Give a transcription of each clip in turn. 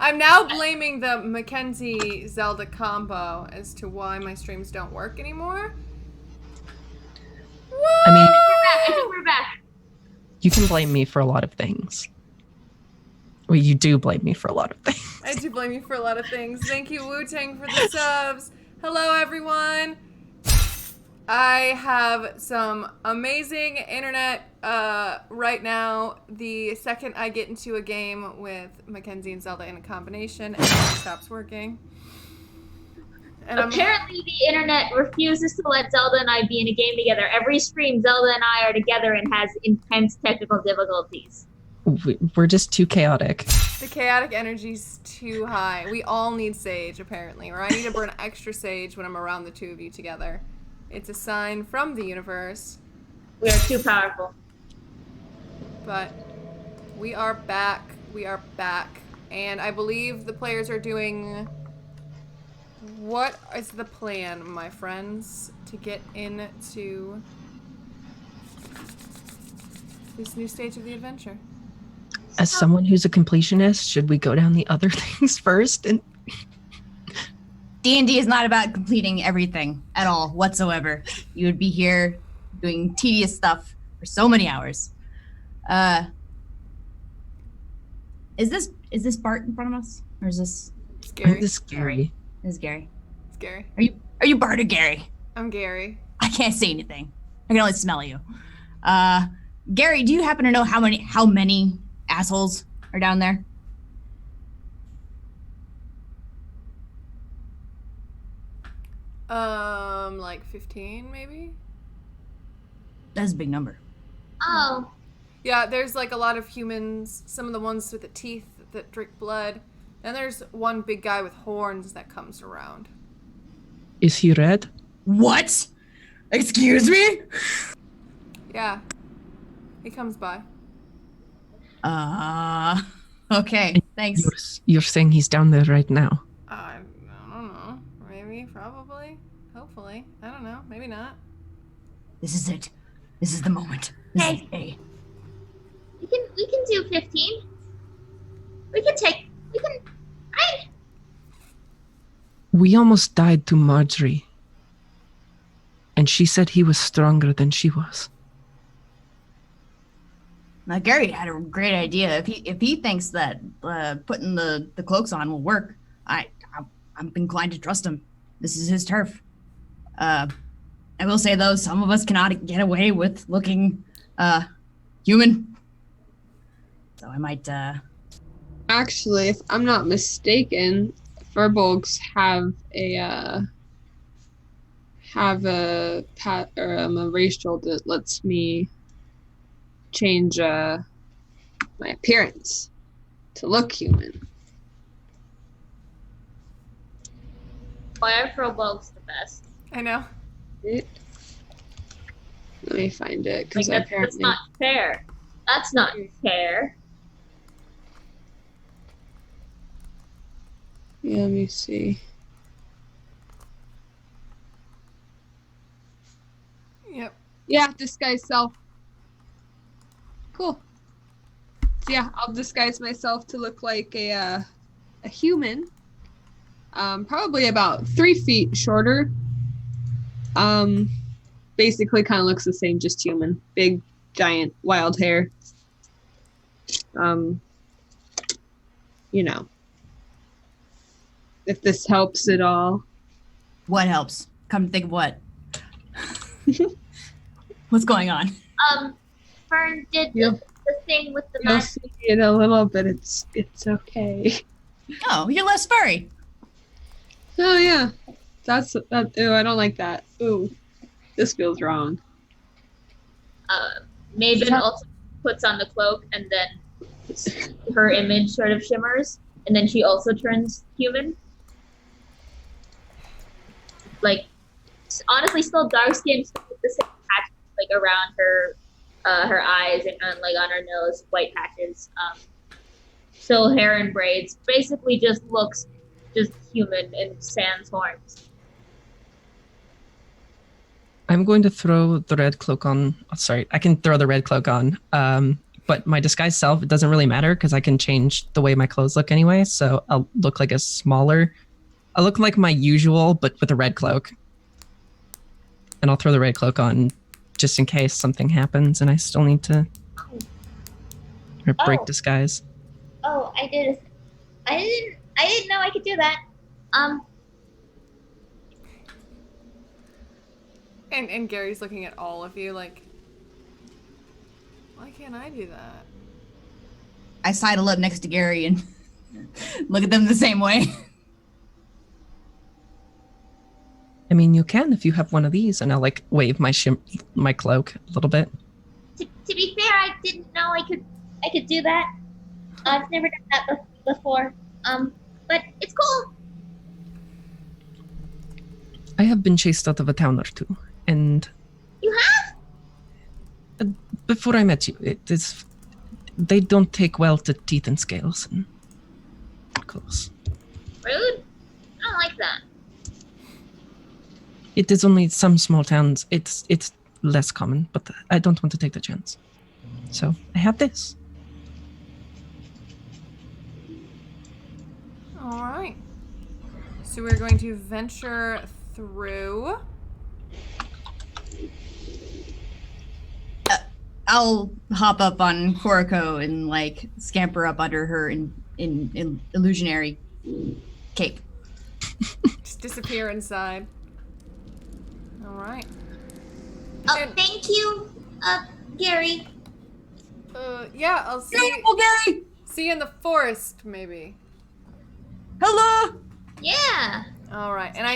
I'm now blaming the Mackenzie Zelda combo as to why my streams don't work anymore. I mean, I think we're back. you can blame me for a lot of things. Well, you do blame me for a lot of things. I do blame you for a lot of things. Thank you, Wu-Tang, for the subs. Hello, everyone. I have some amazing internet right now. The second I get into a game with Mackenzie and Zelda in a combination, it stops working. And Apparently, the internet refuses to let Zelda and I be in a game together. Every stream, Zelda and I are together and has intense technical difficulties. We're just too chaotic. The chaotic energy's too high. We all need sage, apparently, or I need to burn extra sage when I'm around the two of you together. It's a sign from the universe. We are too powerful. But we are back. We are back. And I believe the players are doing... What is the plan, my friends, to get into this new stage of the adventure? As someone who's a completionist, should we go down the other things first? And D&D is not about completing everything at all whatsoever. You would be here doing tedious stuff for so many hours. Is this Bart in front of us, or is this Scary. This is scary. This is Gary? It's Gary. Are you Bart or Gary? I'm Gary. I can't say anything. I can only smell you. Gary, do you happen to know how many assholes are down there? Like 15, maybe? That's a big number. Oh. Yeah, there's like a lot of humans, some of the ones with the teeth that drink blood. Then there's one big guy with horns that comes around. Is he red? What? Excuse me? Yeah. He comes by. Okay, thanks. You're saying he's down there right now. I don't know. Maybe, probably, hopefully. I don't know. Maybe not. This is it. This is the moment. This is the day. We can do 15. We almost died to Marjorie. And she said he was stronger than she was. Now Gary had a great idea. If he thinks that putting the cloaks on will work, I'm inclined to trust him. This is his turf. I will say though, some of us cannot get away with looking human. So I might. Actually, if I'm not mistaken, Furbolgs have a racial that lets me change my appearance to look human. Why are Furbolgs the best? I know. Let me find it, because Like, that's not fair. That's not fair. Yeah, let me see. Yep. Yeah, disguise self. Cool. So yeah, I'll disguise myself to look like a human. Probably about 3 feet shorter. Basically kind of looks the same, just human. Big, giant, wild hair. You know. If this helps at all. What helps? Come to think of what? What's going on? Fern did Yep. the thing with the You'll mask. see it a little bit. It's okay. Oh, you're less furry. Oh yeah. That's that. Ooh, I don't like that. Ooh, this feels wrong. Maven also puts on the cloak, and then her image sort of shimmers, and then she also turns human. Like, honestly, still dark skin, still with the same patches like around her eyes and like on her nose, white patches. Still hair and braids. Basically, just looks just human and sans horns. I'm going to throw the red cloak on. Oh, sorry, I can throw the red cloak on. but my disguised self, it doesn't really matter because I can change the way my clothes look anyway. So I'll look like a smaller. I'll look like my usual, but with a red cloak. And I'll throw the red cloak on just in case something happens and I still need to break Oh. disguise. Oh, I didn't know I could do that. And Gary's looking at all of you like, why can't I do that? I sidle up next to Gary and look at them the same way. I mean, you can if you have one of these, and I'll like wave my cloak a little bit. To be fair, I didn't know I could do that. I've never done that before. But it's cool. I have been chased out of a town or two, and You have? before I met you, they don't take well to teeth and scales and clothes. Rude. I don't like that. It is only some small towns. It's less common, but I don't want to take the chance. So I have this. All right. So we're going to venture through. I'll hop up on Koriko and like scamper up under her in illusionary cape. Just disappear inside. All right. Oh, And- thank you, Gary. Yeah, I'll see Beautiful Gary! see you in the forest, maybe. Hello! Yeah. All right. And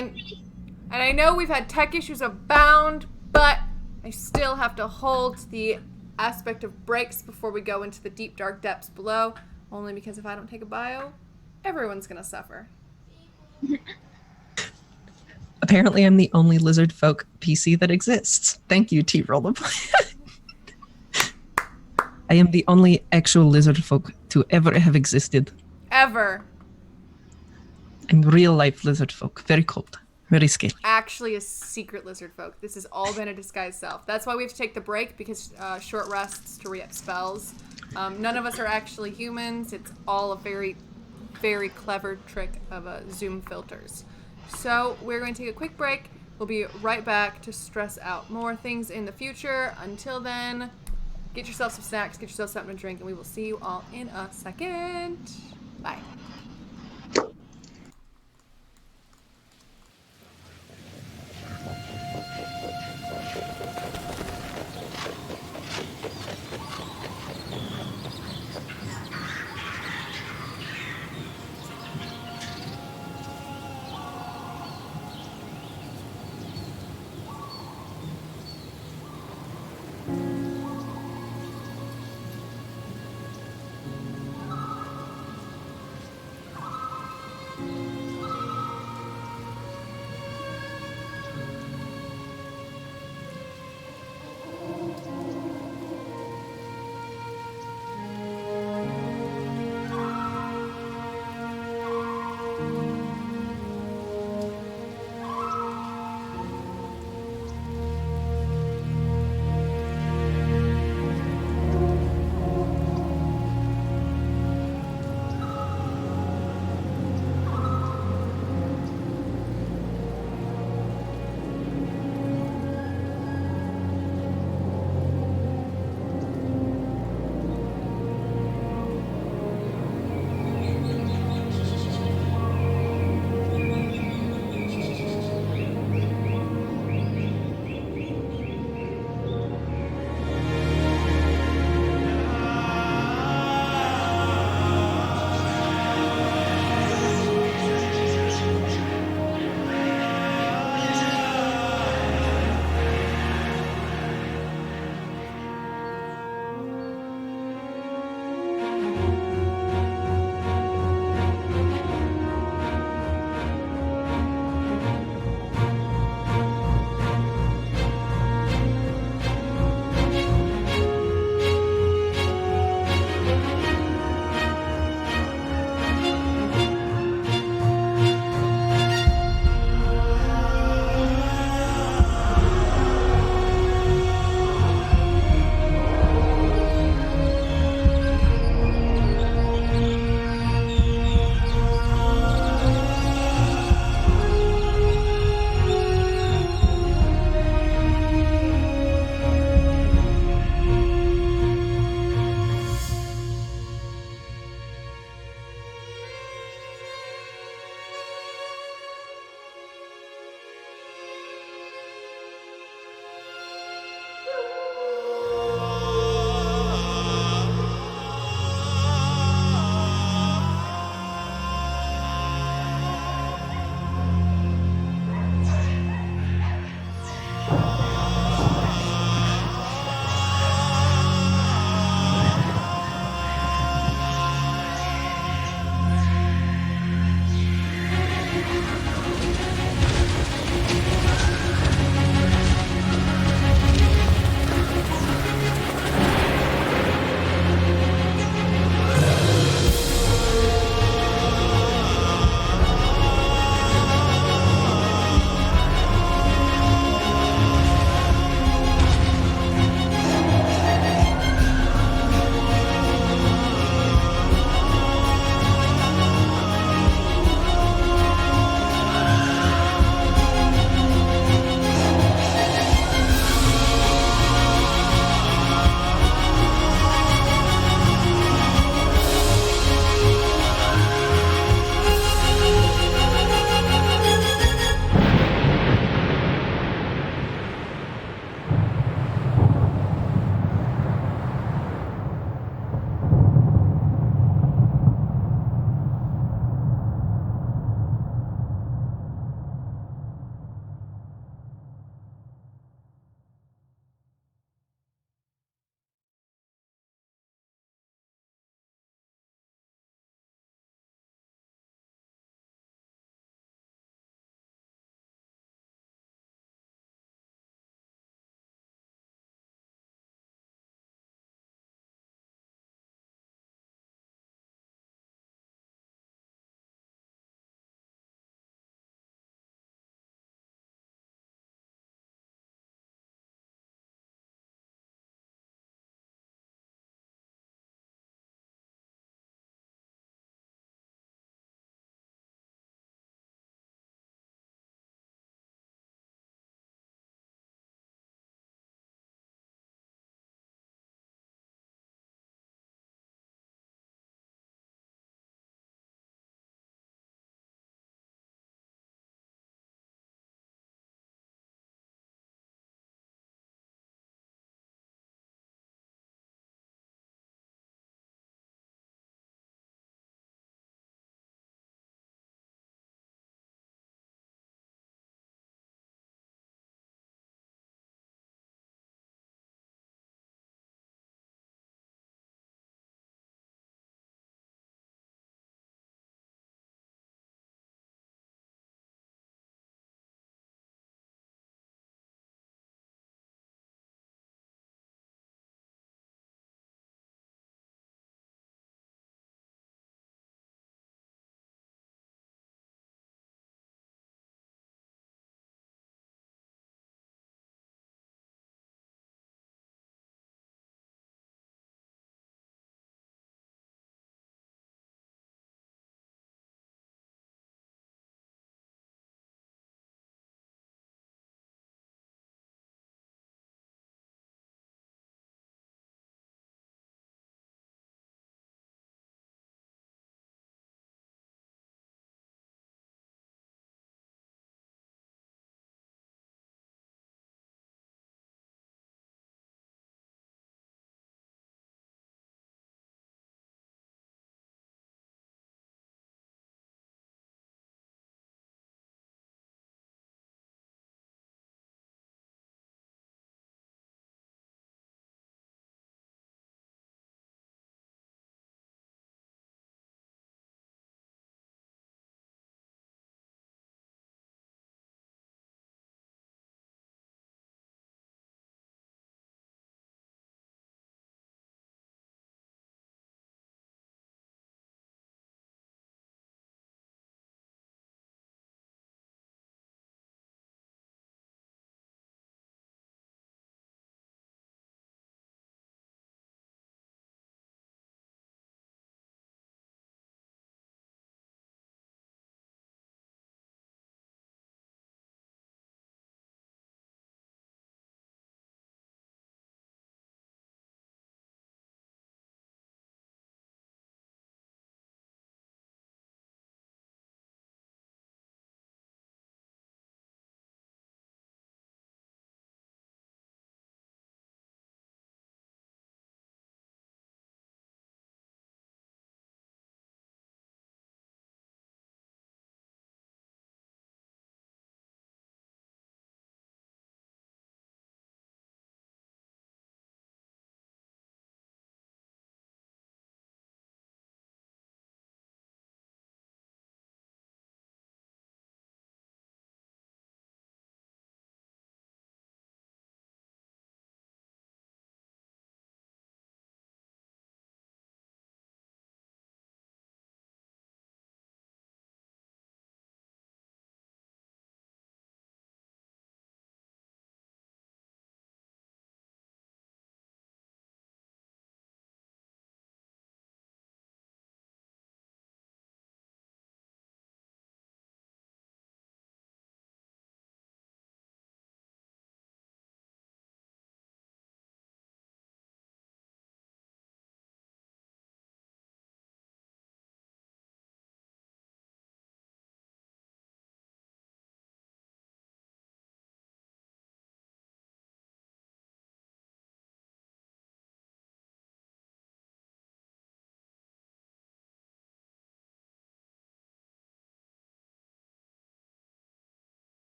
I know we've had tech issues abound, but I still have to hold the aspect of breaks before we go into the deep dark depths below, only because if I don't take a bio, everyone's going to suffer. Apparently, I'm the only lizard folk PC that exists. Thank you, T Rollerplay. I am the only actual lizard folk to ever have existed. Ever. I'm real life lizard folk. Very cold. Very scaly. Actually a secret lizard folk. This has all been a disguised self. That's why we have to take the break, because short rests to re-up spells. None of us are actually humans. It's all a very, very clever trick of Zoom filters. So we're going to take a quick break. We'll be right back to stress out more things in the future. Until then, get yourself some snacks, get yourself something to drink, and we will see you all in a second. Bye.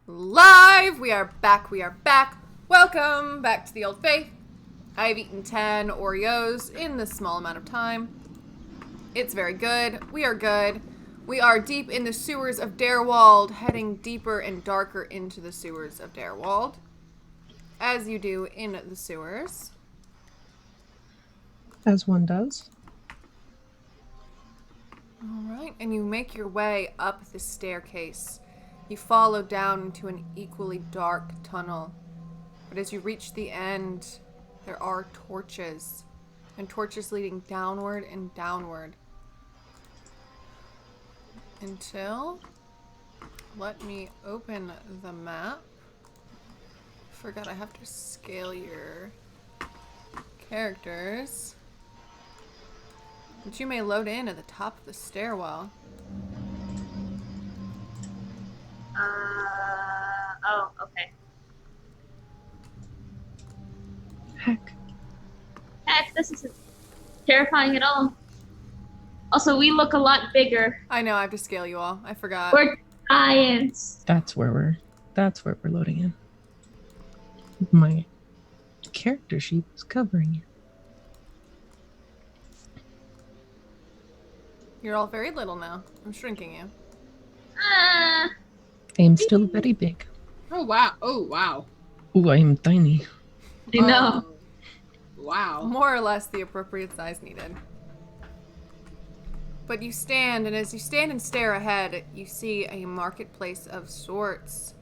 live. We are back. We are back. Welcome back to the Old Faith. I've eaten 10 Oreos in this small amount of time. It's very good. We are good. We are deep in the sewers of Darewald, heading deeper and darker into the sewers of Darewald. As you do in the sewers. As one does. Alright, and you make your way up the staircase. You follow down into an equally dark tunnel. But as you reach the end, there are torches. And torches leading downward and downward. Until... Let me open the map. Forgot I have to scale your characters. But you may load in at the top of the stairwell. Oh, okay. Heck. Heck, this isn't terrifying at all. Also, we look a lot bigger. I know, I have to scale you all. I forgot. We're giants. That's where we're loading in. My character sheet is covering it. You're all very little now. I'm shrinking you. Ah, I am still very big. Oh wow. Oh wow. Ooh, I am tiny. I know. Oh, wow. More or less the appropriate size needed. But you stand, and as you stand and stare ahead, you see a marketplace of sorts.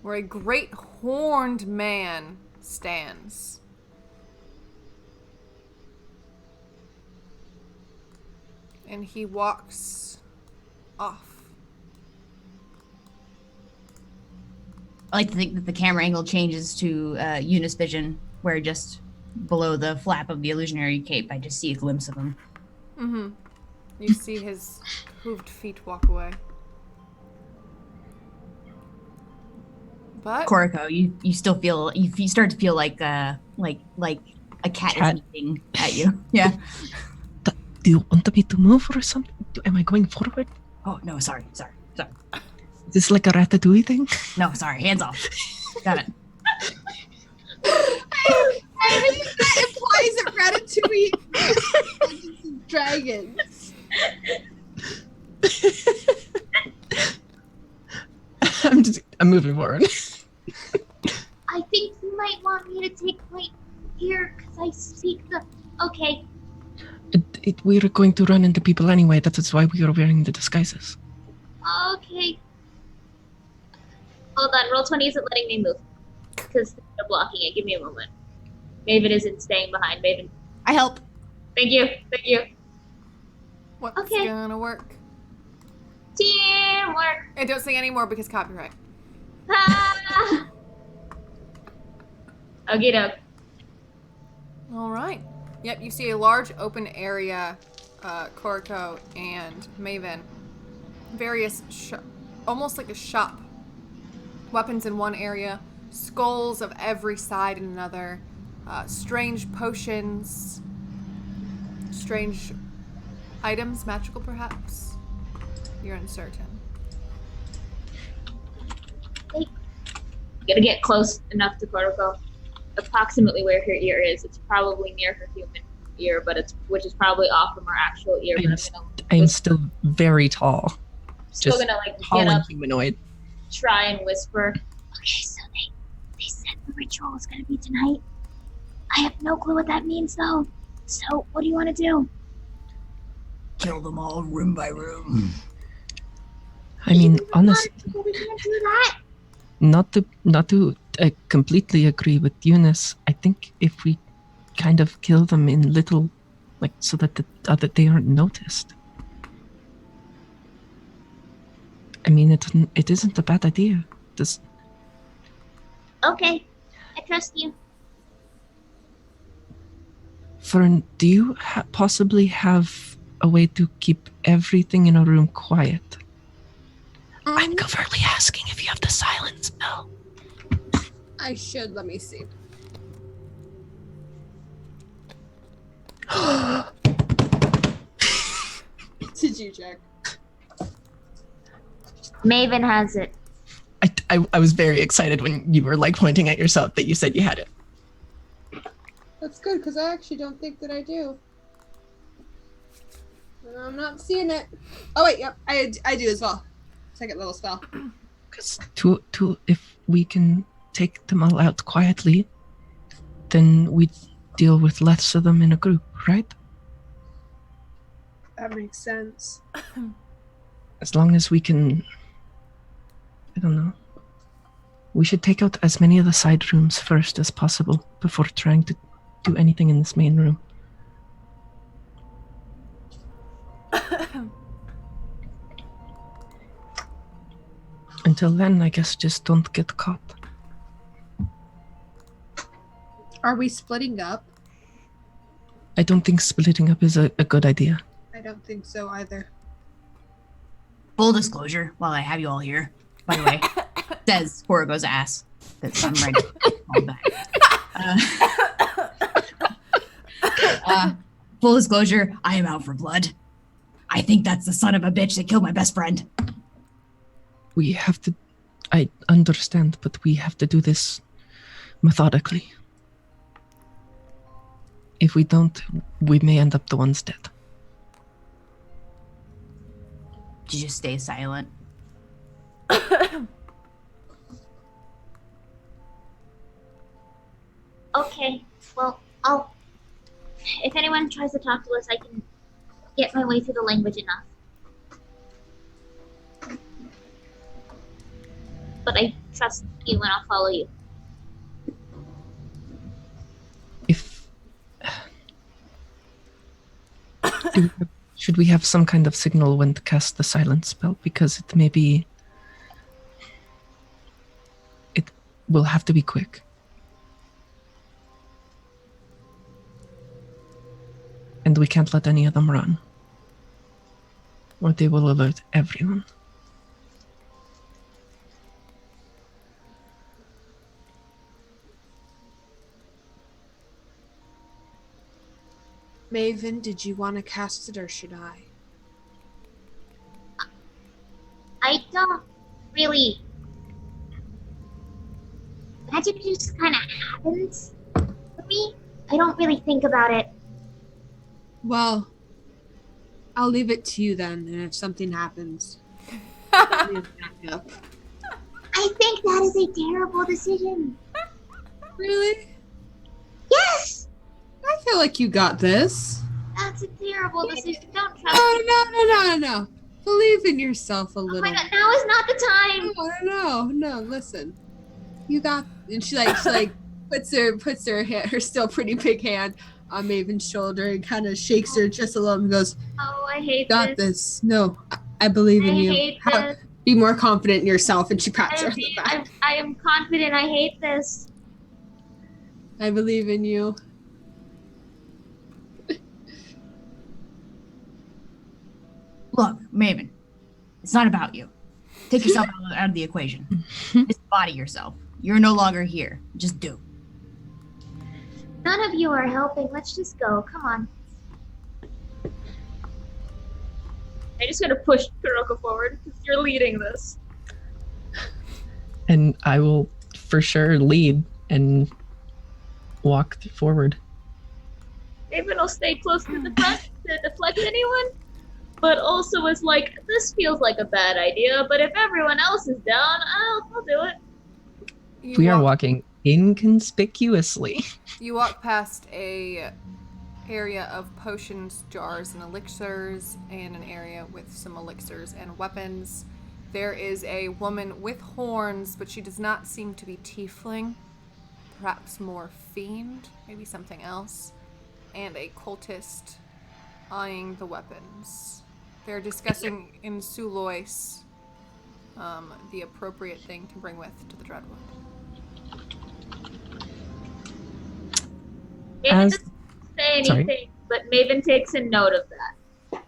Where a great horned man stands. And he walks off. I like to think that the camera angle changes to Eunice vision, where just below the flap of the illusionary cape, I just see a glimpse of him. Mm-hmm. You see his hooved feet walk away. But Koriko, you still feel you start to feel like a cat is eating at you. Yeah. Do you want me to move or something? Am I going forward? Oh no, sorry. Is this like a ratatouille thing? No, sorry. Hands off. Got it. I think that implies a Ratatouille Dungeons and Dragons. I'm moving forward. I think you might want me to take my ear because I speak the. Okay. We're going to run into people anyway. That is why we are wearing the disguises. Okay. Hold on. Roll20 isn't letting me move because they're blocking it. Give me a moment. Maven isn't staying behind. Maven. I help. Thank you. Thank you. what's Okay. gonna work? Teamwork. And don't say any more because copyright. Ah. Okie doke. All right. Yep, you see a large open area, Koriko and Maven. Various, almost like a shop. Weapons in one area, skulls of every side in another, strange potions, strange items, magical perhaps. You're uncertain. Gotta get close enough to Koroko. Approximately where her ear is. It's probably near her human ear, but which is probably off from her actual ear. But I'm still very tall. still just gonna Tall get and up, humanoid. try and whisper. Okay, so they said the ritual is gonna be tonight. I have no clue what that means though. So what do you want to do? Kill them all room by room. I mean, honestly, We can't do that. not to completely agree with Eunice. I think if we kind of kill them in little, like so that they aren't noticed. I mean, it isn't a bad idea. Okay, I trust you. Fern, do you possibly have a way to keep everything in a room quiet? I'm covertly asking if you have the silence spell. I should. Let me see. Did you check? Maven has it. I was very excited when you were like pointing at yourself that you said you had it. That's good, because I actually don't think that I do. And I'm not seeing it. Oh wait, yep, I do as well. Second little spell. Because if we can take them all out quietly, then we deal with less of them in a group, right? That makes sense. As long as we can, I don't know. We should take out as many of the side rooms first as possible before trying to do anything in this main room. Until then, I guess just don't get caught. Are we splitting up? I don't think splitting up is a good idea. I don't think so either. Full disclosure, while I have you all here, by the way, says Corrigo's ass. That's I'm ready. All back. Full disclosure, I am out for blood. I think that's the son of a bitch that killed my best friend. We have to... I understand, but we have to do this methodically. If we don't, we may end up the ones dead. You just stay silent. Okay, well, if anyone tries to talk to us, I can get my way through the language enough. But I trust you and I'll follow you. If... Should we have some kind of signal when to cast the silence spell? Because it may be... It will have to be quick. And we can't let any of them run. Or they will alert everyone. Maven, did you want to cast it or should I? I don't really. Magic just kind of happens for me. I don't really think about it. Well, I'll leave it to you then, and if something happens, let me back up. I think that is a terrible decision. Really? Yes! I feel like you got this. That's a terrible decision. Don't trust me. No. Believe in yourself a Oh little. my god, now is not the time. No, listen. You got, and she puts her still pretty big hand on Maven's shoulder and kind of shakes her just a little and goes, Oh, I hate got this. this. No, I believe in I you. hate this. Be more confident in yourself. And she pats her on the back. I am confident. I hate this. I believe in you. Look, Maven, it's not about you. Take yourself out of the equation. Disembody yourself. You're no longer here. Just do. None of you are helping. Let's just go. Come on. I just gotta push Kuroko forward because you're leading this. And I will for sure lead and walk forward. Maven will stay close to the front to deflect anyone, but also is like, this feels like a bad idea, but if everyone else is down, I'll do it. We are walking inconspicuously. You walk past a area of potions, jars, and elixirs, and an area with some elixirs and weapons. There is a woman with horns, but she does not seem to be tiefling. Perhaps more fiend, maybe something else. And a cultist eyeing the weapons. They're discussing in Sulois the appropriate thing to bring with to the Dreadwood. Maven As- doesn't say Sorry. anything, but Maven takes a note of that.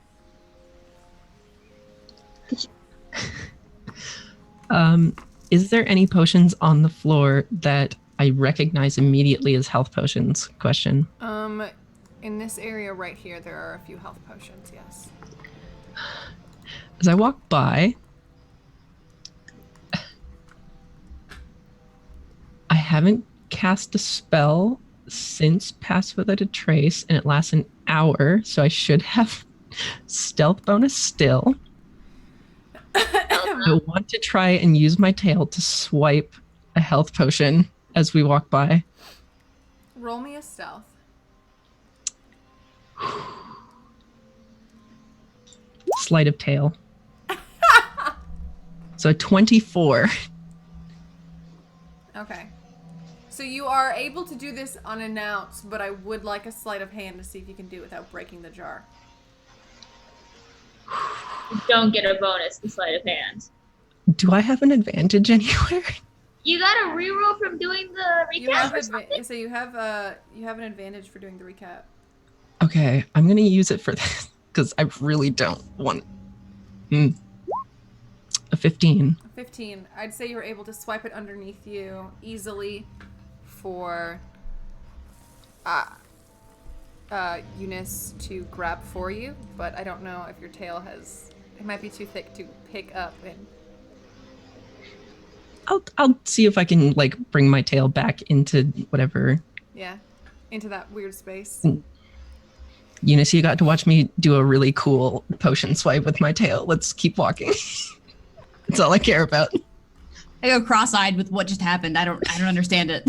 Is there any potions on the floor that I recognize immediately as health potions? Question. In this area right here, there are a few health potions, yes. As I walk by, haven't cast a spell since Pass Without a Trace, and it lasts an hour, so I should have stealth bonus still. I want to try and use my tail to swipe a health potion as we walk by. Roll me a stealth. Sleight of tail. So a 24. Okay. So you are able to do this unannounced, but I would like a sleight of hand to see if you can do it without breaking the jar. You don't get a bonus to sleight of hand. Do I have an advantage anywhere? You got a reroll from doing the You recap have or something? so you have an advantage for doing the recap. Okay, I'm gonna use it for this because I really don't want. A 15. 15. I'd say you were able to swipe it underneath you easily for Eunice to grab for you, but I don't know if your tail has. It might be too thick to pick up and. I'll see if I can like bring my tail back into whatever. Yeah, into that weird space. Eunice, you got to watch me do a really cool potion swipe with my tail. Let's keep walking. That's all I care about. I go cross-eyed with what just happened. I don't understand it.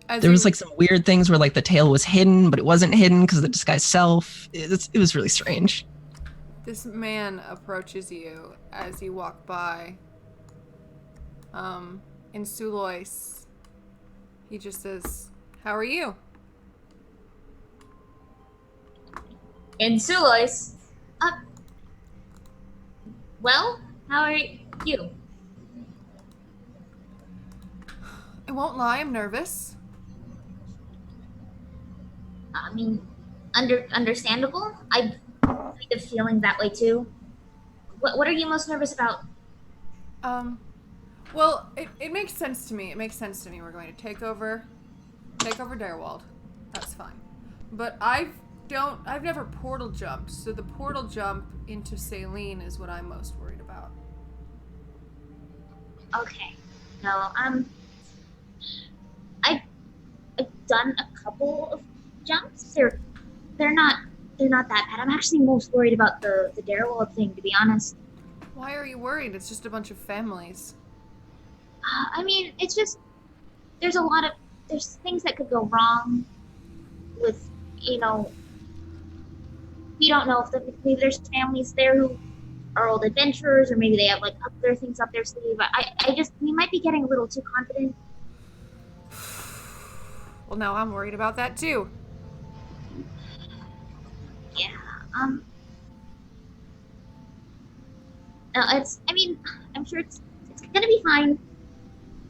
As There you- was like some weird things where like the tail was hidden, but it wasn't hidden because of the disguised self. It was really strange. This man approaches you as you walk by. In Sulois, he just says, "How are you?" In Sulois. Well, how are you? I won't lie, I'm nervous. I mean, understandable. I'm kind of feeling that way too. What are you most nervous about? Well, it makes sense to me. It makes sense to me. We're going to take over Direwald. That's fine. But I've never portal jumped, so the portal jump into Saline is what I'm most worried about. Okay. No, I've done a couple of jumps. They're not that bad. I'm actually most worried about the Darewald thing, to be honest. Why are you worried? It's just a bunch of families. I mean, it's just there's things that could go wrong with, we don't know if maybe there's families there who are old adventurers, or maybe they have like other things up their sleeve. We might be getting a little too confident. Well, now I'm worried about that too. Yeah. No, I'm sure it's gonna be fine.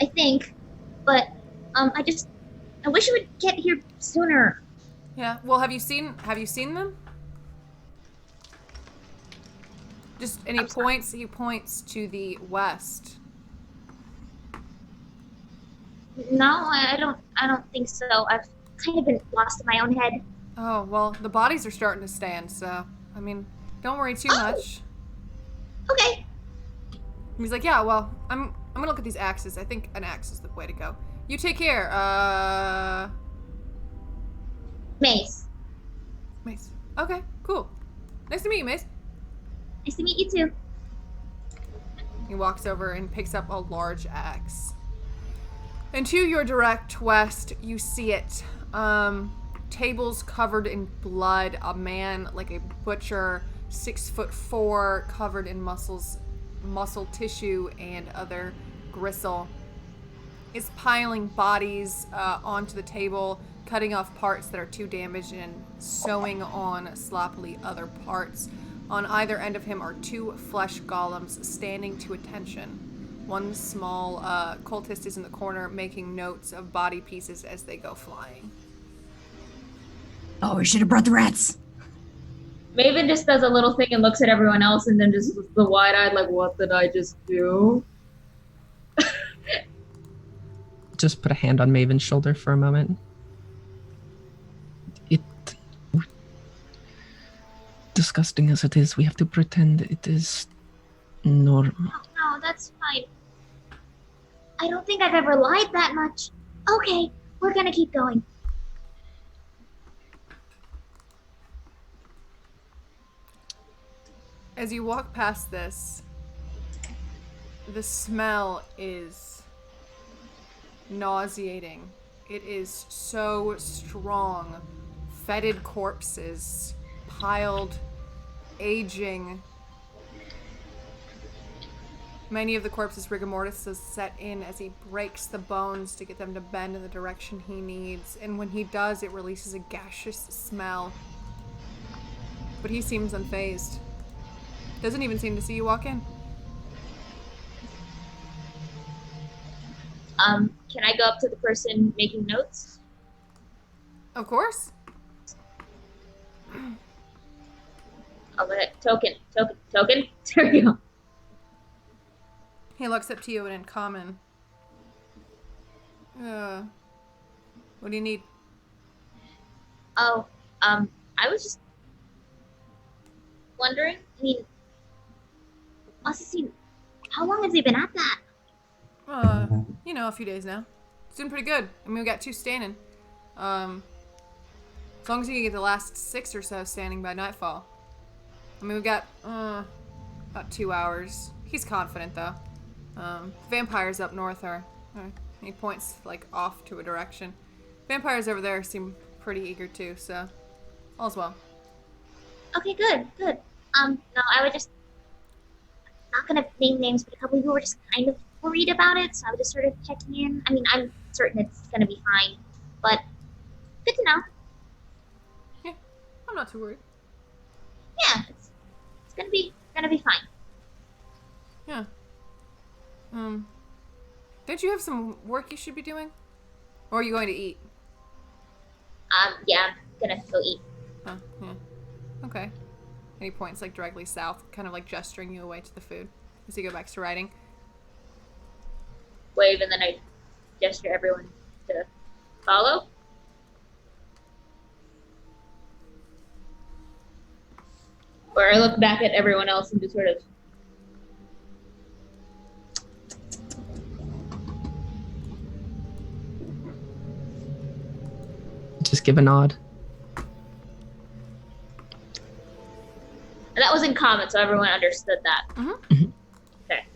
I think, but I wish you would get here sooner. Yeah. Well, have you seen them? Just any I'm sorry. points? He points to the west. No, I don't think so. I've kind of been lost in my own head. Oh, well, the bodies are starting to stand, so I mean, don't worry too much. Okay. He's like, yeah, well, I'm gonna look at these axes. I think an axe is the way to go. You take care. Mace. Mace. Okay, cool. Nice to meet you, Mace. Nice to meet you too. He walks over and picks up a large axe. And to your direct west, you see it. Tables covered in blood. A man, like a butcher, 6'4", covered in muscle tissue and other gristle, is piling bodies onto the table, cutting off parts that are too damaged and sewing on sloppily other parts. On either end of him are two flesh golems standing to attention. One small cultist is in the corner making notes of body pieces as they go flying. Oh, we should have brought the rats. Maven just does a little thing and looks at everyone else, and then just the wide-eyed, like, what did I just do? Just put a hand on Maven's shoulder for a moment. Disgusting as it is, we have to pretend it is normal. No, that's fine. I don't think I've ever lied that much. Okay, we're gonna keep going. As you walk past this, the smell is nauseating. It is so strong. Fetid corpses, piled, aging. Many of the corpses' rigor mortis is set in as he breaks the bones to get them to bend in the direction he needs, and when he does, it releases a gaseous smell. But he seems unfazed. Doesn't even seem to see you walk in. Can I go up to the person making notes? Of course. I'll go ahead. Token. There we go. He looks up to you and in common. What do you need? Oh, I was just wondering. I mean, must have seen. How long has he been at that? A few days now. It's doing pretty good. I mean, we got 2 standing. As long as you can get the last 6 or so standing by nightfall. I mean, we've got, about 2 hours. He's confident, though. Vampires up north are, he points, like, off to a direction. Vampires over there seem pretty eager, too, so all's well. Okay, good. No, I was just not gonna name names, but a couple of people were just kind of worried about it, so I was just sort of checking in. I mean, I'm certain it's gonna be fine, but good to know. Yeah, I'm not too worried. Yeah, it's gonna be fine. Yeah. Don't you have some work you should be doing? Or are you going to eat? Yeah, I'm gonna go eat. Huh, yeah. Okay. And he points, like, directly south, kind of, like, gesturing you away to the food as he go back to writing. Wave, and then I gesture everyone to follow. Or I look back at everyone else and just sort of. Just give a nod. And that was in common, so everyone understood that. Mm-hmm. Okay.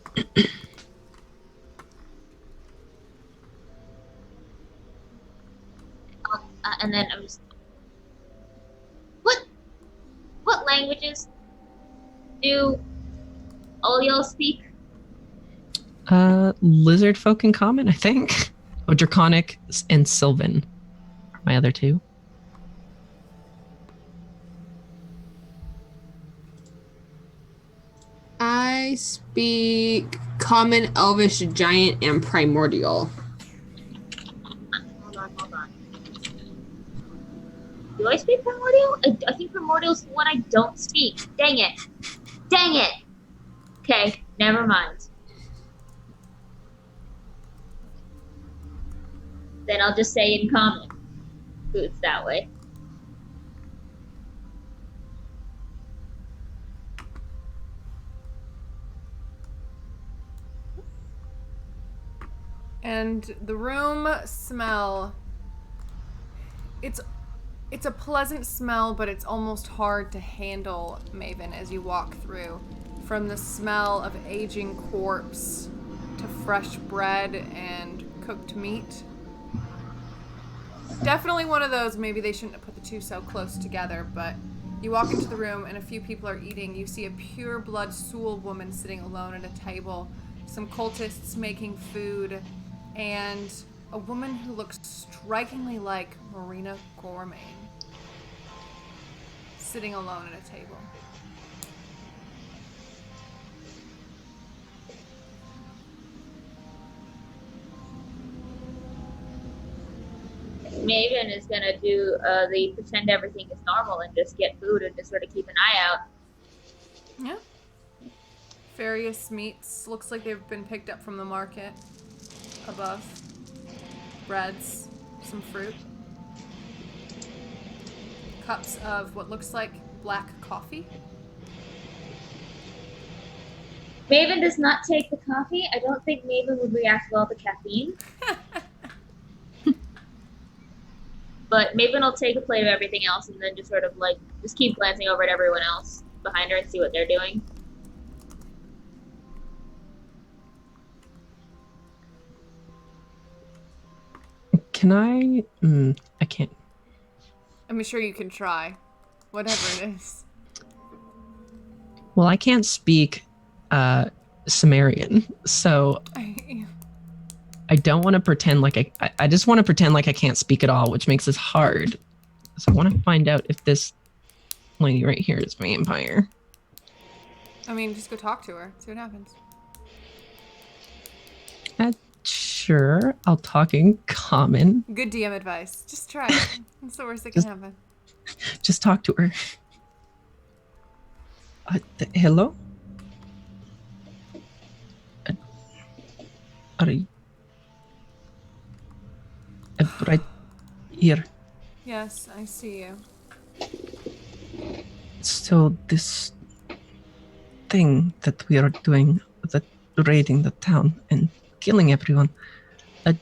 And then I'm just. What languages do all y'all speak? Lizard folk in common, I think. Oh, Draconic and Sylvan. My other 2. I speak Common, Elvish, Giant, and Primordial. Hold on. Do I speak Primordial? I think Primordial's the one I don't speak. Dang it! Okay, never mind. Then I'll just say in common. It's that way. And the room smell, it's a pleasant smell, but it's almost hard to handle, Maven, as you walk through. From the smell of aging corpse to fresh bread and cooked meat. Definitely one of those, maybe they shouldn't have put the 2 so close together, but you walk into the room and a few people are eating. You see a pure blood Sul woman sitting alone at a table, some cultists making food, and a woman who looks strikingly like Marina Gormain sitting alone at a table. Maven is gonna do the pretend everything is normal and just get food and just sort of keep an eye out. Yeah. Various meats. Looks like they've been picked up from the market above. Breads, some fruit. Cups of what looks like black coffee. Maven does not take the coffee. I don't think Maven would react well to caffeine. But Maven will take a plate of everything else and then just sort of like just keep glancing over at everyone else behind her and see what they're doing. Can I? I can't. I'm sure you can try. Whatever it is. Well, I can't speak Sumerian, so I don't want to pretend like I just want to pretend like I can't speak at all, which makes this hard. So I want to find out if this lady right here is vampire. I mean, just go talk to her. See what happens. Sure, I'll talk in common. Good DM advice. Just try it. That's the worst that can happen. Just talk to her. Hello? Are you... right here. Yes, I see you. So this thing that we are doing, that raiding the town and killing everyone, what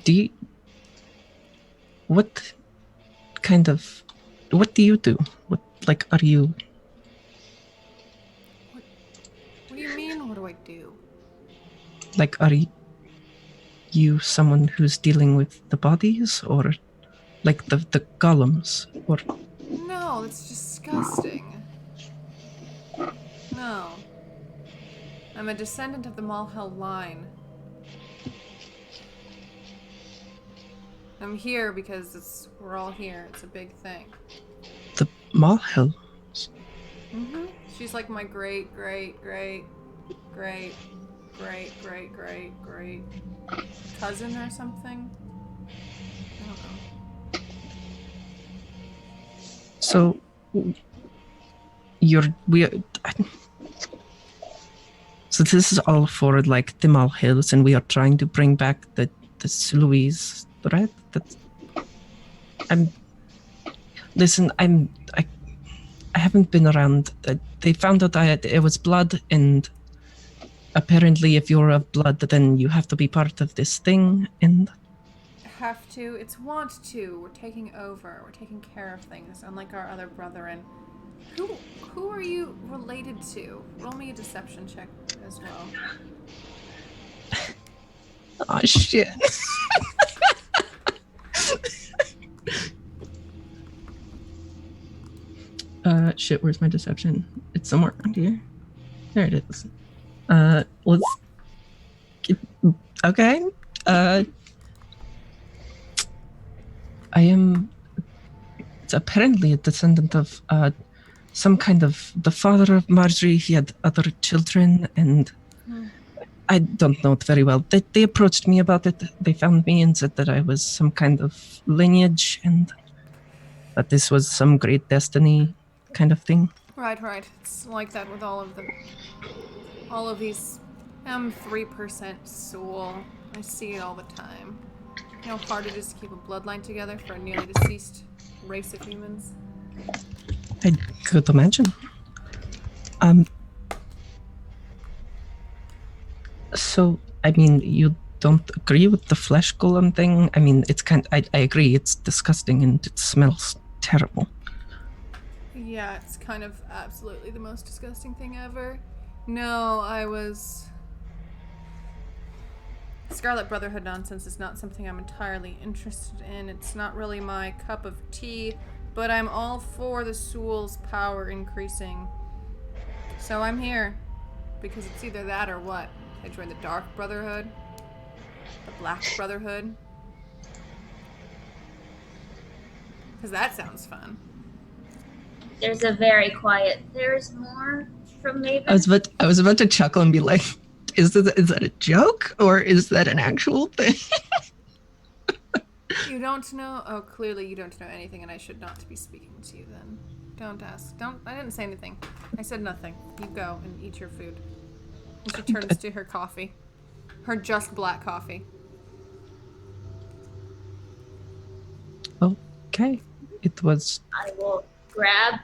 do you do? What, like, are you... What do you mean, what do I do? Like, are you someone who's dealing with the bodies, or like the golems, or... No, that's disgusting. No. I'm a descendant of the Malhel line. I'm here because we're all here. It's a big thing. The Malhel? Mm-hmm. She's like my great cousin or something. I don't know. So so this is all for like the Malhels, and we are trying to bring back the Louise, right? I haven't been around. They found out it was blood, and apparently if you're of blood, then you have to be part of this thing, and... Have to. It's want to. We're taking over. We're taking care of things, unlike our other brethren. Who are you related to? Roll me a deception check as well. Oh, shit. Shit, where's my deception? It's somewhere around here. There it is. Let's... Okay. I am... It's apparently a descendant of, some kind of... The father of Marjorie, he had other children, and... I don't know it very well. They approached me about it. They found me and said that I was some kind of lineage, and that this was some great destiny kind of thing. Right. It's like that with all of these M3% soul. I see it all the time. You know how hard it is to keep a bloodline together for a nearly deceased race of humans? I could imagine. So, I mean, you don't agree with the flesh golem thing? I mean, it's I agree, it's disgusting and it smells terrible. Yeah, it's kind of absolutely the most disgusting thing ever. No, I was... Scarlet Brotherhood nonsense is not something I'm entirely interested in. It's not really my cup of tea, but I'm all for the Soul's power increasing. So I'm here, because it's either that or what? I joined the Dark Brotherhood? The Black Brotherhood? Because that sounds fun. There's a very quiet, there's more from Maven. I was about to chuckle and be like, is that a joke, or is that an actual thing? You don't know? Oh, clearly you don't know anything, and I should not be speaking to you then. Don't ask. I didn't say anything. I said nothing. You go and eat your food. And she turns to her coffee. Her just black coffee. Okay. It was... I will grab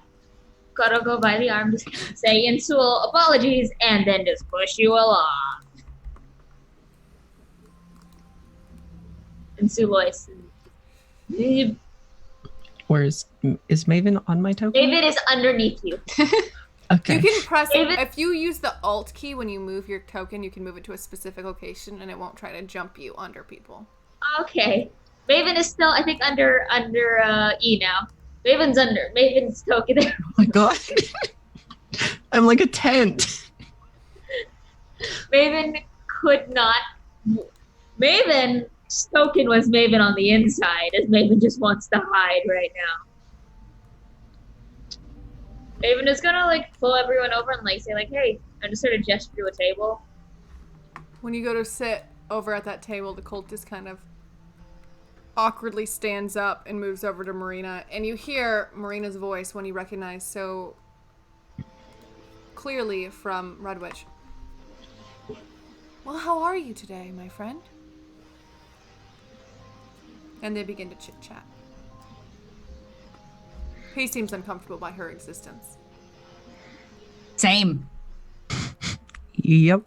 Koroko by the arm, just say in Soul, apologies, and then just push you along. And Sulois Where is Maven on my token? David is underneath you. Okay. You can press David- if you use the Alt key when you move your token. You can move it to a specific location, and it won't try to jump you under people. Okay. Maven is still, I think, under E now. Maven's token there. Oh my god. I'm like a tent. Maven could not. Maven's token was Maven on the inside, as Maven just wants to hide right now. Maven is gonna like pull everyone over and like say like, "Hey," and just sort of gesture to a table. When you go to sit over at that table, the cultist kind of awkwardly stands up and moves over to Marina, and you hear Marina's voice when you recognize so clearly from Red Witch. Well, how are you today, my friend? And they begin to chit-chat. He seems uncomfortable by her existence. Same. Yep.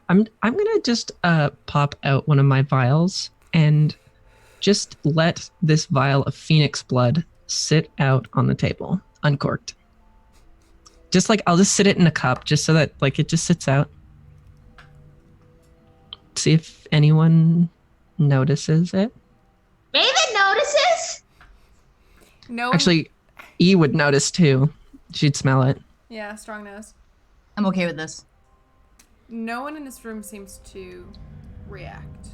I'm gonna just pop out one of my vials and just let this vial of phoenix blood sit out on the table, uncorked. Just like I'll just sit it in a cup just so that like it just sits out. See if anyone notices it. Maven notices. No one- Actually, E would notice too. She'd smell it. Yeah, strong nose. I'm okay with this. No one in this room seems to react.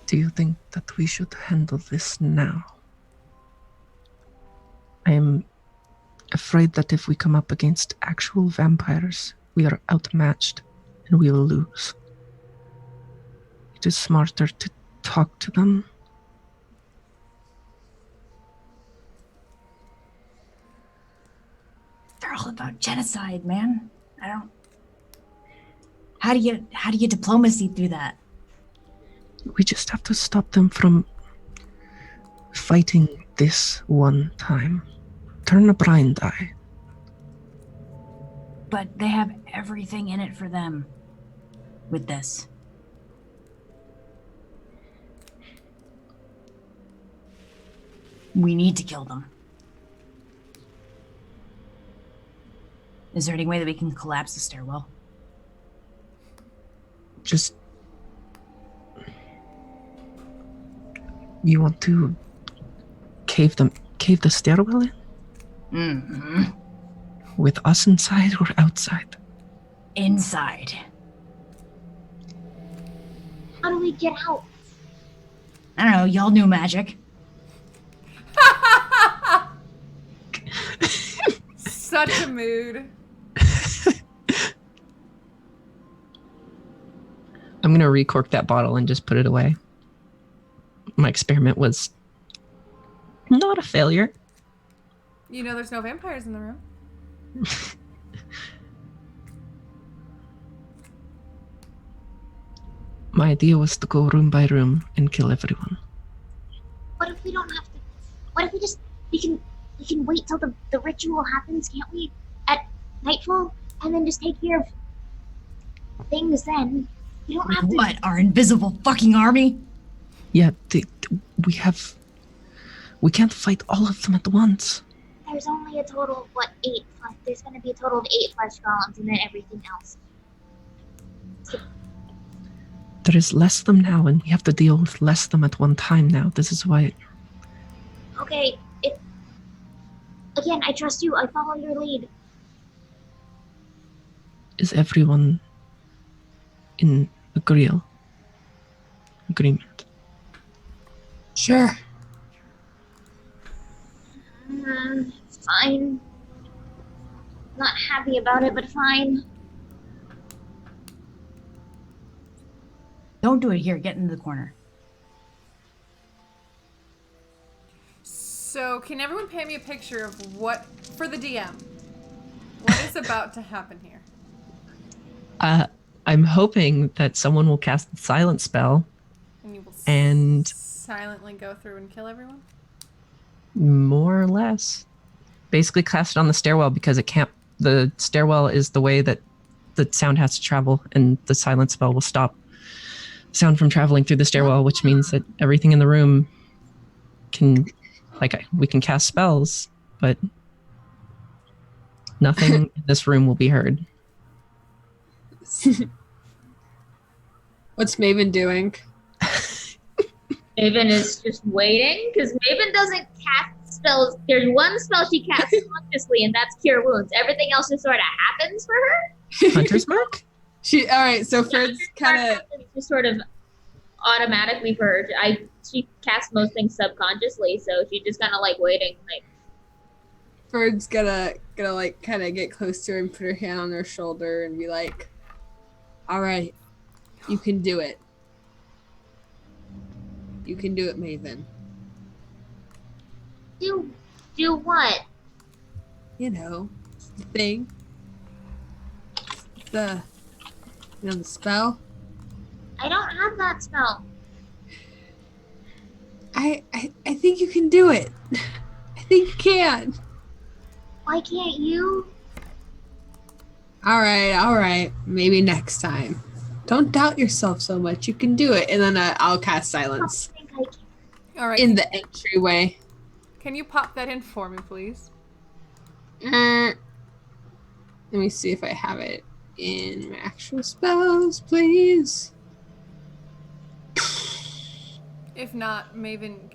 Do you think that we should handle this now? I am afraid that if we come up against actual vampires, we are outmatched and we will lose. It is smarter to talk to them. They're all about genocide, man. I don't. How do you diplomacy through that? We just have to stop them from fighting this one time. Turn a blind eye. But they have everything in it for them with this. We need to kill them. Is there any way that we can collapse the stairwell? Just... You want to cave the stairwell in? Mm-hmm. With us inside or outside? Inside. How do we get out? I don't know, y'all knew magic. Such a mood. I'm gonna recork that bottle and just put it away. My experiment was not a failure. You know there's no vampires in the room. My idea was to go room by room and kill everyone. What if we don't have to? What if we can wait till the ritual happens, can't we? At nightfall, and then just take care of things then. We don't have to. What, our invisible fucking army? Yeah, we can't fight all of them at once. There's only a total of 8 flesh. There's gonna be a total of 8 flesh golems, and then everything else. There is less of them now, and we have to deal with less of them at one time now. This is why... Okay, again, I trust you. I follow your lead. Is everyone in agreement? Sure. Fine. Not happy about it, but fine. Don't do it here. Get into the corner. So, can everyone paint me a picture of what, for the DM, what is about to happen here? I'm hoping that someone will cast the silent spell And you will and silently go through and kill everyone? more or less basically cast it on the stairwell because it can't... The stairwell is the way that the sound has to travel, and the silence spell will stop sound from traveling through the stairwell, which means that everything in the room can, we can cast spells, but nothing in this room will be heard. What's Maven doing? Maven is just waiting because Maven doesn't cast spells. There's one spell she casts consciously, and that's Cure Wounds. Everything else just sort of happens for her. Hunter's Mark? All right, so Ferd's kind of. Just sort of automatically for her. She casts most things subconsciously, so she's just kind of like waiting, like. Ferd's gonna like kind of get close to her and put her hand on her shoulder and be like, "All right, you can do it. You can do it, Maven. Do what? You know, the thing. The spell. I don't have that spell. I think you can do it. I think you can. Why can't you? All right. Maybe next time. Don't doubt yourself so much. You can do it. And then I'll cast I silence don't think I can. All right. in the entryway. Can you pop that in for me, please? Let me see if I have it in my actual spells, please. If not, Maven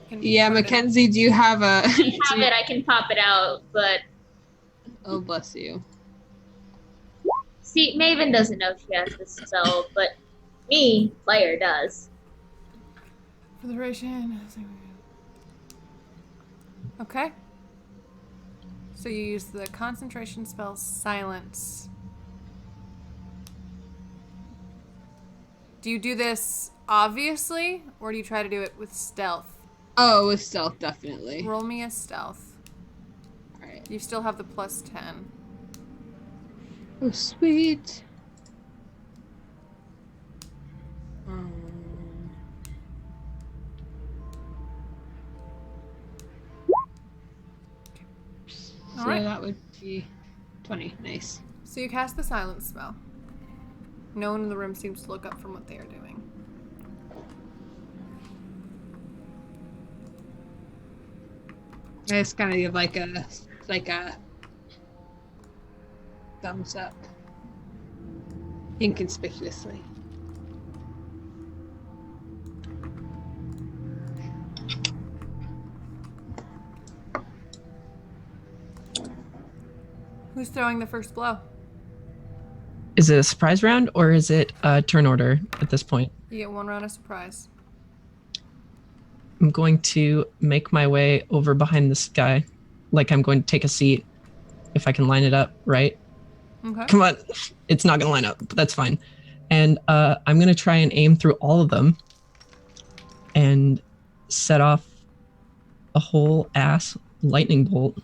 can. Yeah, put it in. Mackenzie, do you have a? I have it. I can pop it out, but Oh, bless you. see, Maven doesn't know she has this spell, but me, player, does. For the duration. Okay. So you use the concentration spell Silence. Do you do this obviously, or do you try to do it with stealth? Oh, with stealth, definitely. Roll me a stealth. All right. You still have the plus 10. Oh, sweet. So Alright. that would be 20. Nice. So you cast the silence spell. No one in the room seems to look up from what they are doing. I just kind of give like a thumbs up. Inconspicuously. Who's throwing the first blow? Is it a surprise round or is it a turn order at this point? You get one round of surprise. I'm going to make my way over behind this guy. Like I'm going to take a seat if I can line it up, right? Okay. Come on. It's not going to line up, but that's fine. And I'm going to try and aim through all of them and set off a whole ass lightning bolt.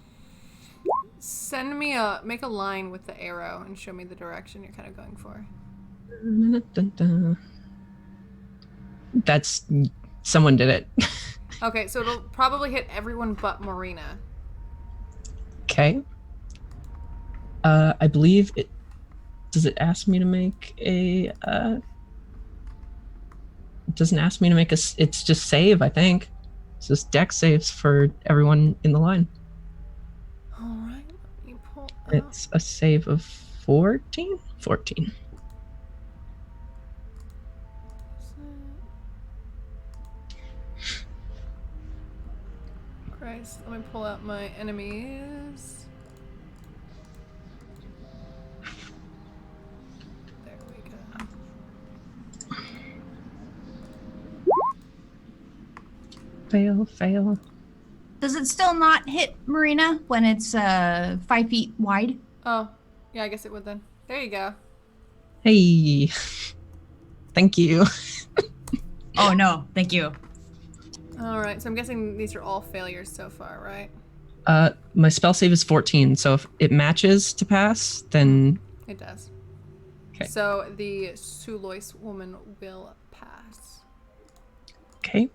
Make a line with the arrow and show me the direction you're kind of going for. That's someone did it. Okay, so it'll probably hit everyone but Marina. Okay. I believe it. Does it ask me to make a? It doesn't ask me to make a. It's just save. I think. It's just dex saves for everyone in the line. All right, let me pull up. It's a save of 14. 14. Christ, let me pull out my enemies. There we go. Fail. Does it still not hit Marina when it's 5 feet wide? Oh, yeah, I guess it would then. There you go. Hey. Thank you. Oh no, thank you. All right, so I'm guessing these are all failures so far, right? My spell save is 14, so if it matches to pass, then It does. Okay. So the Sulois woman will pass. okay.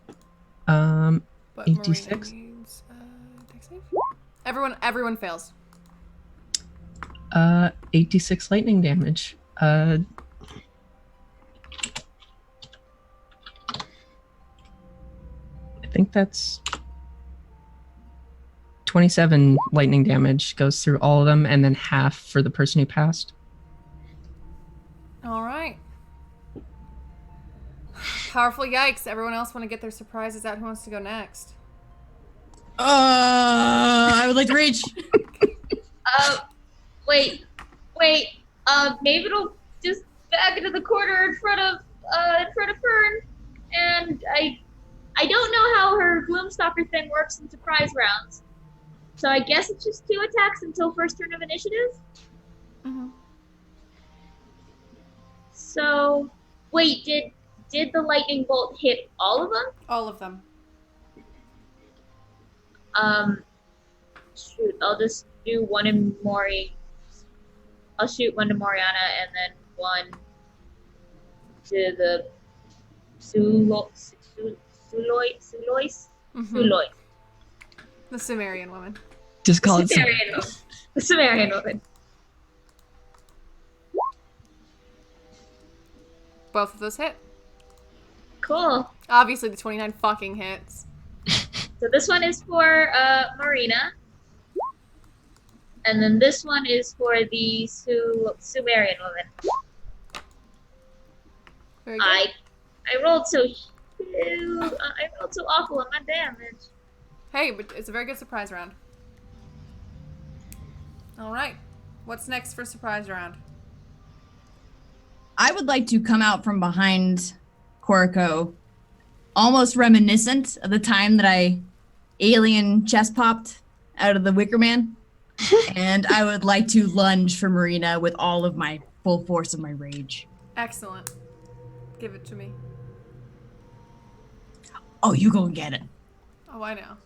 But 86. Marina needs dex save. Everyone fails. 86 lightning damage. I think that's 27 lightning damage goes through all of them, and then half for the person who passed. All right. Powerful yikes. Everyone else want to get their surprises out. Who wants to go next? I would like to rage. Wait. Maybe it'll just back into the corner in front of Fern. And I don't know how her Gloomstalker thing works in surprise rounds. So I guess it's just 2 attacks until first turn of initiative. Mm-hmm. So, wait, did the lightning bolt hit all of them? All of them. Shoot, I'll just do one in Mori. I'll shoot one to Moriana and then one to the Sulois. Mm-hmm. The Sumerian woman. Just call it. The Sumerian woman. Both of those hit. Cool. Obviously, the 29 fucking hits. So this one is for Marina. And then this one is for the Sumerian woman. Very good. I rolled so awful on my damage. Hey, but it's a very good surprise round. All right. What's next for surprise round? I would like to come out from behind Koriko, almost reminiscent of the time that I alien chest popped out of the Wicker Man. And I would like to lunge for Marina with all of my full force of my rage. Excellent. Give it to me. Oh, you go and get it. Oh, I know.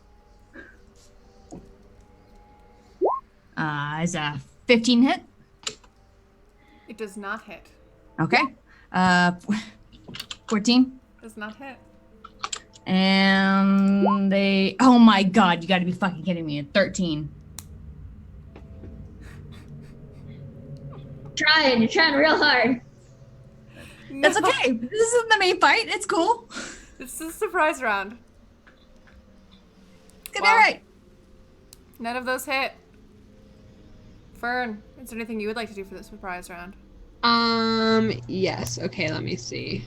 Is a 15 hit? It does not hit. Okay. 14. Does not hit. And they... Oh my god, you gotta be fucking kidding me. A 13. You're trying real hard. That's okay. This isn't the main fight. It's cool. This is a surprise round. It's gonna Wow. be alright. None of those hit. Fern, is there anything you would like to do for this surprise round? Yes. Okay, let me see.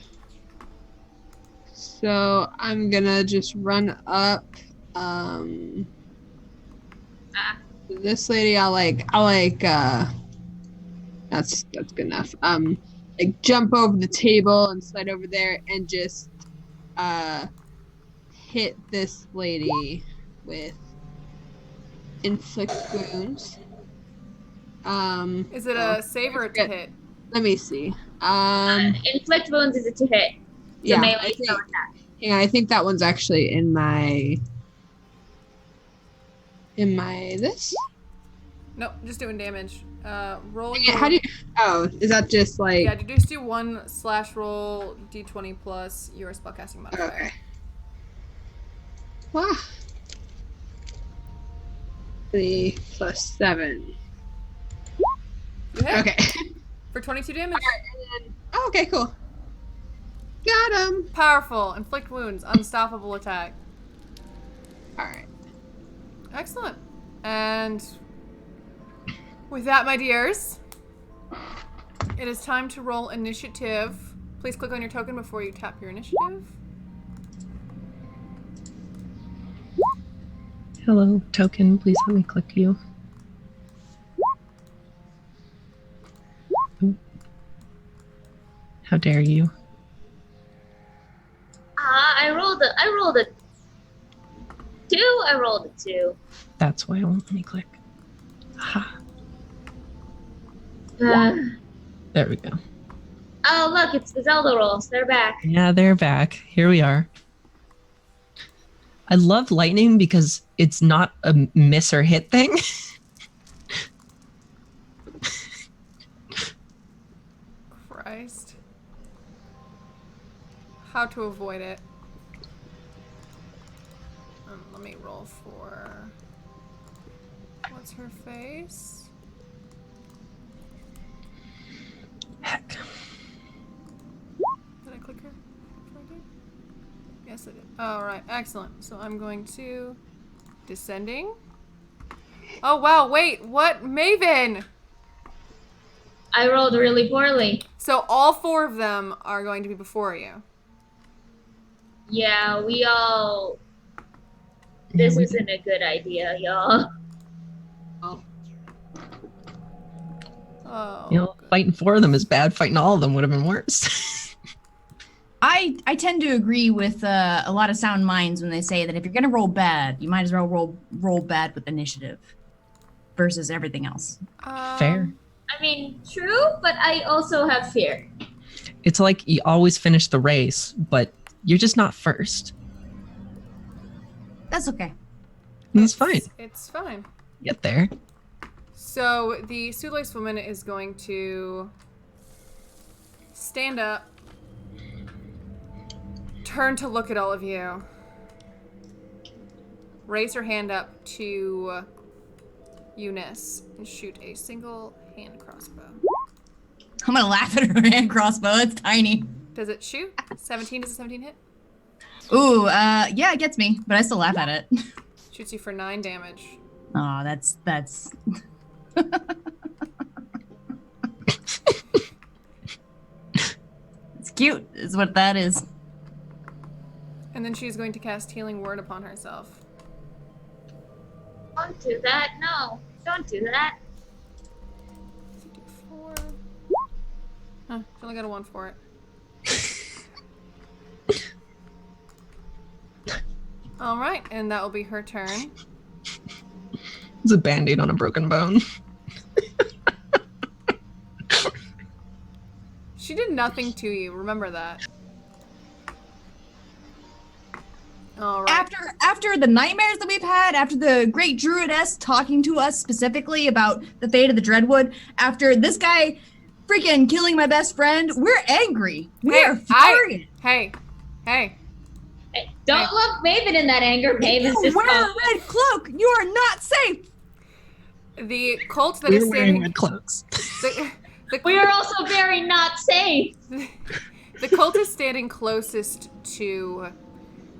So I'm gonna just run up. This lady, that's good enough. Like jump over the table and slide over there and just hit this lady with inflict wounds. Is it a save or a to hit? Let me see. Inflict wounds is a to hit. It's a melee spell attack. Yeah, I think that one's actually in my this. Nope, just doing damage. Roll. Yeah, how do you? Oh, is that just like? Yeah, you just do 1/roll d20 plus your spellcasting modifier. Okay. Wow. 3 plus 7. You hit Okay. for 22 damage. Oh, okay, cool. Got him. Powerful. Inflict wounds. Unstoppable attack. All right. Excellent. And with that, my dears, it is time to roll initiative. Please click on your token before you tap your initiative. Hello, token. Please let me click you. Ooh. How dare you? I rolled a 2. I rolled a 2. That's why it won't let me click. Aha. There we go. Oh, look, it's the Zelda rolls. They're back. Yeah, they're back. Here we are. I love lightning because it's not a miss or hit thing. Christ. How to avoid it. Let me roll for... What's her face? Heck. Did I click her? Before I did? Yes, I did. All right, excellent. So I'm going to descending. Oh wow! Wait, what, Maven? I rolled really poorly. So all 4 of them are going to be before you. Yeah, we all. Yeah, This we- isn't a good idea, y'all. Oh. Oh. You know, fighting 4 of them is bad. Fighting all of them would have been worse. I tend to agree with a lot of sound minds when they say that if you're gonna roll bad, you might as well roll bad with initiative versus everything else. Fair. I mean, true, but I also have fear. It's like you always finish the race, but you're just not first. That's okay. And it's fine. It's fine. Get there. So the Suitlace woman is going to stand up, turn to look at all of you, raise her hand up to Eunice, and shoot a single hand crossbow. I'm gonna laugh at her hand crossbow. It's tiny. Does it shoot? 17? Does a 17 hit? Ooh, yeah, it gets me, but I still laugh at it. Shoots you for 9 damage. Oh, that's. It's cute, is what that is. And then she's going to cast Healing Word upon herself. Don't do that. No, don't do that. 4. Huh, she only got a 1 for it. Alright, and that will be her turn. It's a band-aid on a broken bone. She did nothing to you, remember that. Alright. After the nightmares that we've had, after the great druidess talking to us specifically about the fate of the Dreadwood, after this guy freaking killing my best friend, we're angry. We are furious. Hey. Hey, don't look Maven in that anger. Maven's You just wear a calm. red cloak. You are not safe. The cult that We is were wearing standing... red cloaks. The We are also very not safe. The cult is standing closest to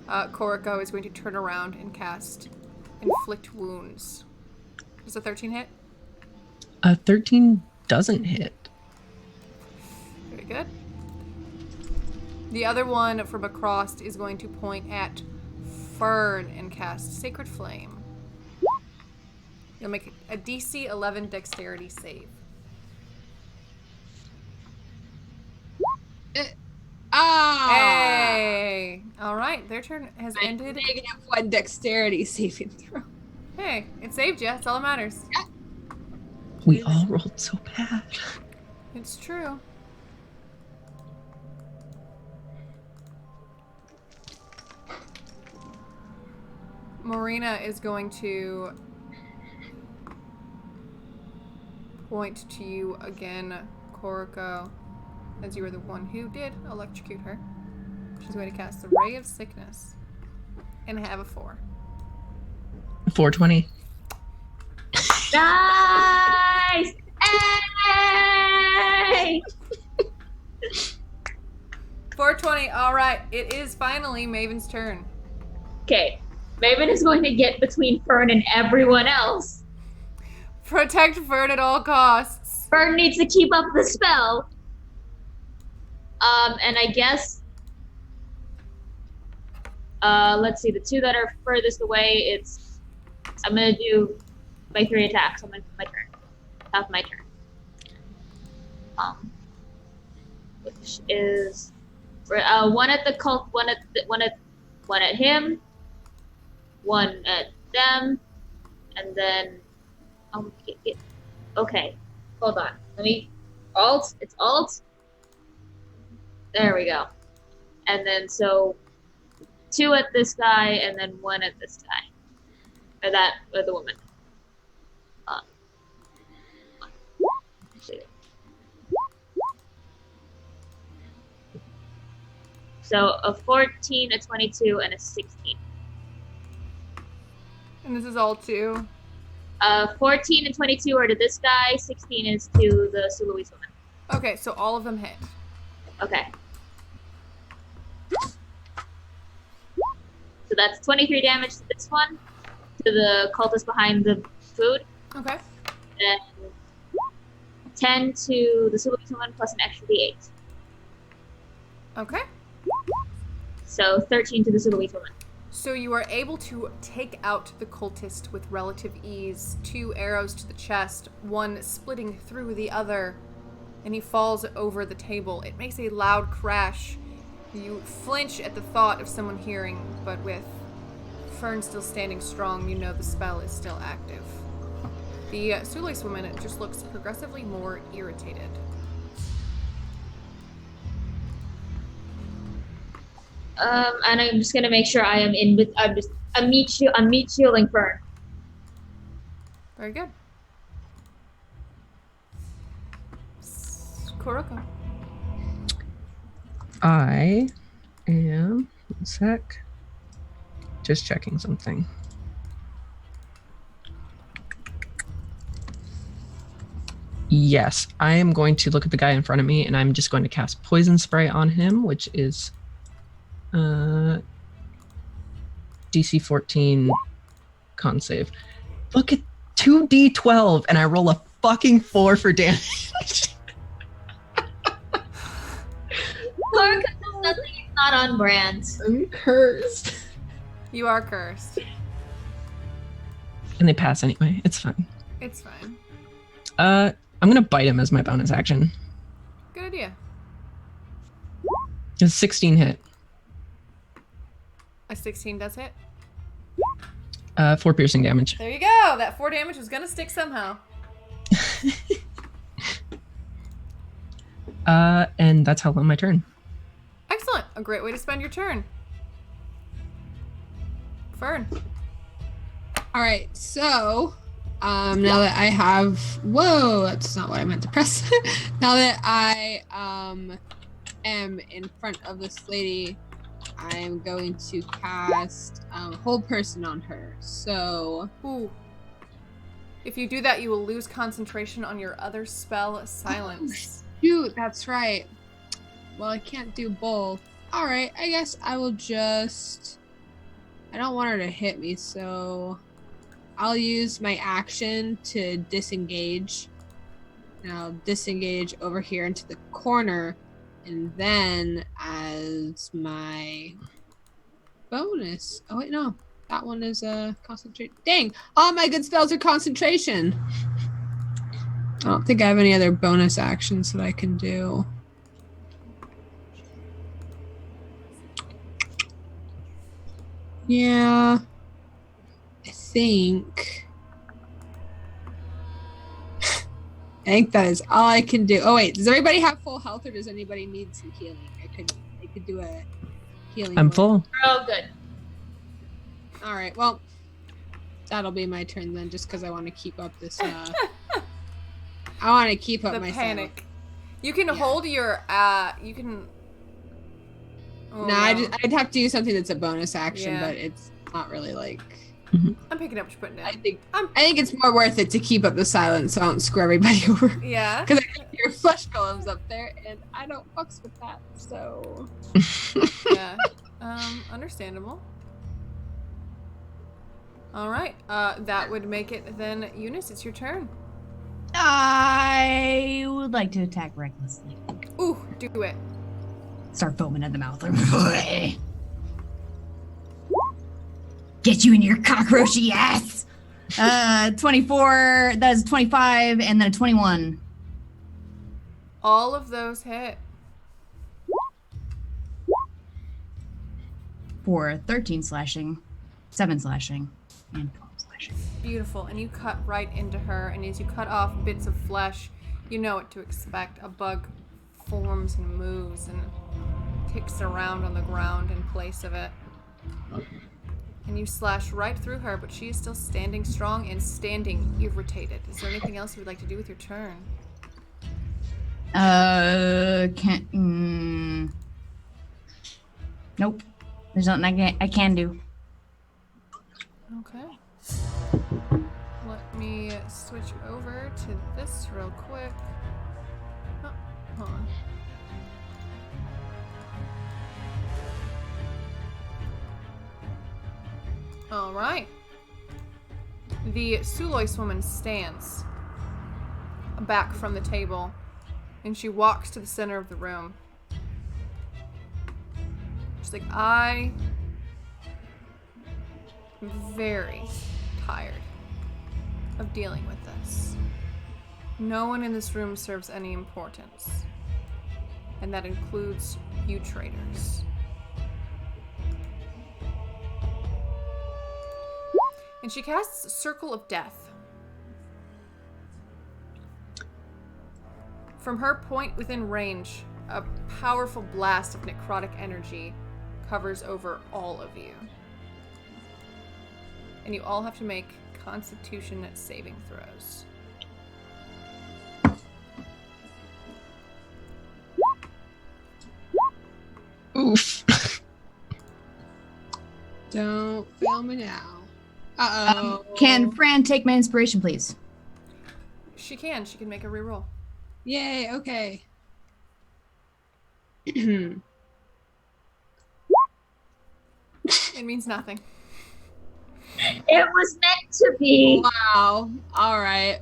Koriko is going to turn around and cast Inflict Wounds. Does a 13 hit? 13 doesn't hit. Very good. The other one from across is going to point at Fern and cast Sacred Flame. You'll make a DC 11 dexterity save. Hey! Alright, their turn has ended. -1 dexterity saving throw. Hey, it saved you. That's all that matters. We all rolled so bad. It's true. Marina is going to point to you again, Koriko, as you were the one who did electrocute her. She's going to cast the Ray of Sickness and have a 4. 420. Nice! Hey! 420. All right, it is finally Maven's turn. Okay, Maven is going to get between Fern and everyone else. Protect Fern at all costs. Fern needs to keep up the spell. And I guess, let's see, the 2 that are furthest away, I'm gonna do my 3 attacks on my turn. Top of my turn. Which is, one at the cult, one at him, one at them, and then, okay, hold on, let me, it's alt, there we go, and then so, 2 at this guy, and then 1 at this guy, or the woman. So a 14, a 22, and a 16. And this is all 2. 14 and 22 are to this guy, 16 is to the Suluise woman. Okay, so all of them hit. Okay. So that's 23 damage to this one, to the cultist behind the food, Okay. and 10 to the Sulawesi one plus an extra d8. Okay. So 13 to the Sulawesi one. So you are able to take out the cultist with relative ease. 2 arrows to the chest, one splitting through the other, and he falls over the table. It makes a loud crash. You flinch at the thought of someone hearing, but with Fern still standing strong, you know the spell is still active. The Sulawesi woman just looks progressively more irritated. And I'm just gonna make sure I am in with. I'm meat shielding Fern. Very good. Kuroko. I am. One sec. Just checking something. Yes, I am going to look at the guy in front of me, and I'm just going to cast Poison Spray on him, which is DC 14 con save. Look at 2d12, and I roll a fucking 4 for damage. Clark does nothing is not on brand. I'm cursed. You are cursed. And they pass anyway. It's fine. It's fine. I'm gonna bite him as my bonus action. Good idea. It's 16 hit. A 16 does hit. 4 piercing damage. There you go. That 4 damage was gonna stick somehow. And that's how long my turn. Excellent. A great way to spend your turn. Fern. All right, so now that I have, whoa, that's not what I meant to press. Now that I am in front of this lady, I am going to cast Hold Person on her. So, Ooh. If you do that, you will lose concentration on your other spell, Silence. shoot, that's right. Well, I can't do both. All right, I guess I will just. I don't want her to hit me, so I'll use my action to disengage. And I'll disengage over here into the corner, and then as my bonus. Oh wait, no, that one is concentrate. Dang, all my good spells are concentration. I don't think I have any other bonus actions that I can do. Yeah, I think that is all I can do. Oh wait, does everybody have full health, or does anybody need some healing? I could do a healing. I'm word. full. Oh, good. All right, well, that'll be my turn then, just because I want to keep up this. I want to keep up The my panic. You can Yeah. hold your, you can... Oh, No, I'd have to do something that's a bonus action, Yeah. but it's not really like. I'm picking up what you're putting I down. think it's more worth it to keep up the silence so I don't screw everybody over. Yeah. Because I got your flesh golems up there, and I don't fucks with that. So Yeah. Understandable. All right. That would make it then, Eunice. It's your turn. I would like to attack recklessly. Ooh, do it. Start foaming at the mouth. Get you in your cockroachy ass. 24. That is 25, and then a 21. All of those hit. For 13 slashing, 7 slashing, and 12 slashing. Beautiful. And you cut right into her, and as you cut off bits of flesh, you know what to expect. A bug forms and moves and ticks around on the ground in place of it. And you slash right through her, but she is still standing strong and standing irritated. Is there anything else you would like to do with your turn? Nope. There's nothing I can do. Okay. Let me switch over to this real quick. Oh, All right. The Sulois woman stands back from the table, and she walks to the center of the room. She's like, I am very tired of dealing with this. No one in this room serves any importance, and that includes you traitors. And she casts Circle of Death. From her point within range, a powerful blast of necrotic energy covers over all of you. And you all have to make Constitution saving throws. Oof. Don't fail me now. Uh-oh. Can Fran take my inspiration, please? She can make a reroll. Yay, okay. It means nothing. It was meant to be. Wow. All right.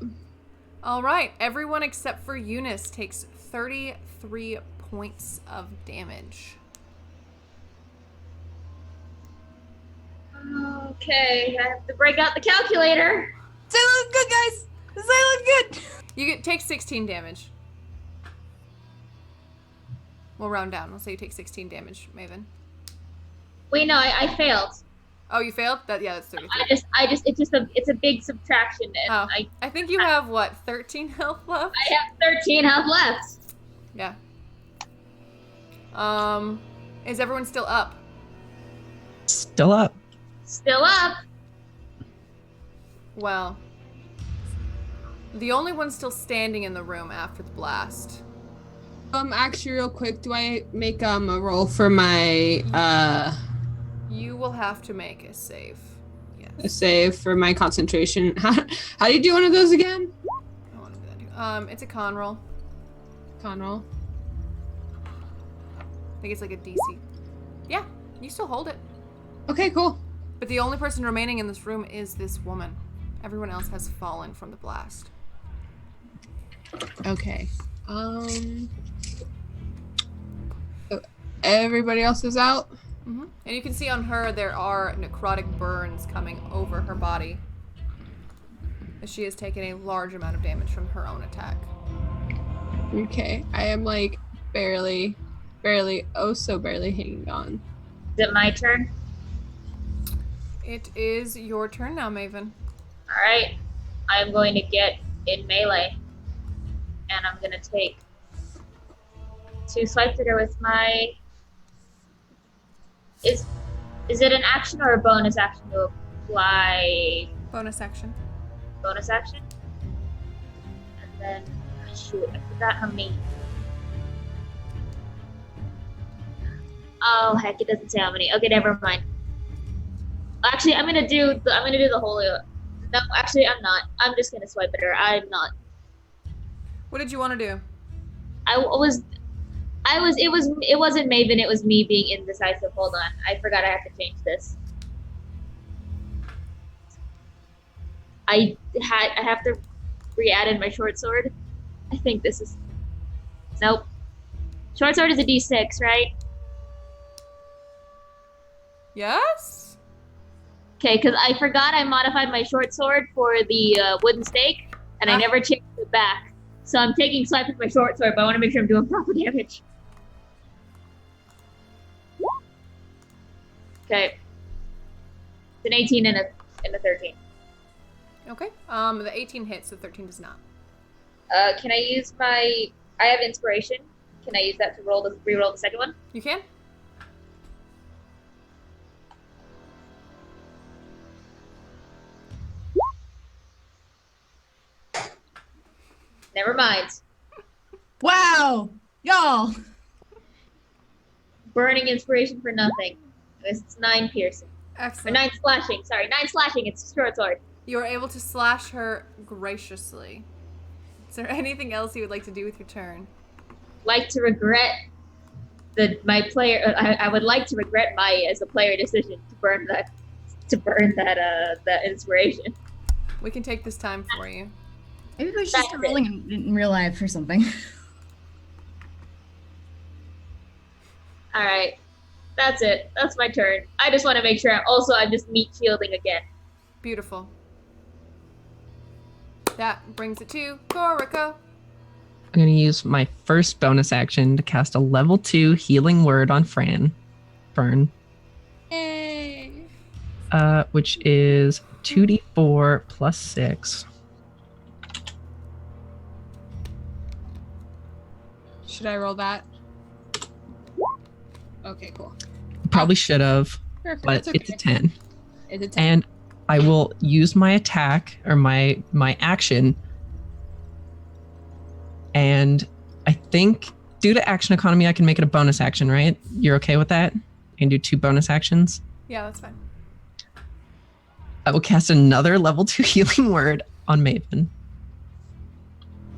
All right, everyone except for Eunice takes 33 points of damage. Okay, I have to break out the calculator. Does that look good, guys? Does that look good? You take 16 damage. We'll round down. We'll say you take 16 damage, Maven. Wait, no, I failed. Oh, you failed? That's 33. It's a big subtraction, and Oh, I think you have, what, 13 health left? I have 13 health left. Yeah. Is everyone still up? Still up. Still up. Well, the only one still standing in the room after the blast. Actually, real quick, do I make a roll for my You will have to make a save. a Yes. save for my concentration? How do you do one of those again? I want to do that too. It's a con roll. Con roll. I think it's like a DC. Yeah, you still hold it. Okay, cool. But the only person remaining in this room is this woman. Everyone else has fallen from the blast. Okay. Everybody else is out. And you can see on her there are necrotic burns coming over her body, as she has taken a large amount of damage from her own attack. Okay, I am like barely, oh so barely hanging on. Is it my turn? It is your turn now, Maven. All right. I'm going to get in melee, and I'm gonna take 2 swipes at her with my. Is it an action or a bonus action to apply Bonus action. bonus action? And then, shoot, I forgot how many. Oh heck, it doesn't say how many. Okay, never mind. Actually, I'm gonna do the whole. No, actually, I'm not. I'm just gonna swipe at her. I'm not. What did you want to do? It wasn't Maven, it was me being indecisive. Hold on. I forgot I have to change this. I have to re-add in my short sword. I think this is, nope. Short sword is a D6, right? Yes? Okay, because I forgot I modified my short sword for the wooden stake, and I never changed it back. So I'm taking swipes with my short sword, but I want to make sure I'm doing proper damage. Okay. It's an 18 and a 13. Okay. The 18 hits, the 13 does not. Can I use I have inspiration. Can I use that to re-roll the second one? You can? Never mind. Wow, y'all. Burning inspiration for nothing. It's 9 piercing. Or Excellent. 9 slashing. Sorry, 9 slashing. It's short sword. You are able to slash her graciously. Is there anything else you would like to do with your turn? Like to regret my player. I would like to regret my as a player decision to burn that to burn that inspiration. We can take this time for you. Maybe we should That's start it. rolling in real life or something. All right, that's it. That's my turn. I just want to make sure. I'm just meat shielding again. Beautiful. That brings it to Corico. I'm going to use my first bonus action to cast a level 2 healing word on Fern, Yay! which is 2d4 plus 6. Should I roll that? Okay, cool. Probably should have, Perfect. but That's okay. it's a 10. It's a 10. And I will use my attack or my action. And I think due to action economy, I can make it a bonus action, right? You're okay with that? I can do 2 bonus actions. Yeah, that's fine. I will cast another level 2 healing word on Maven.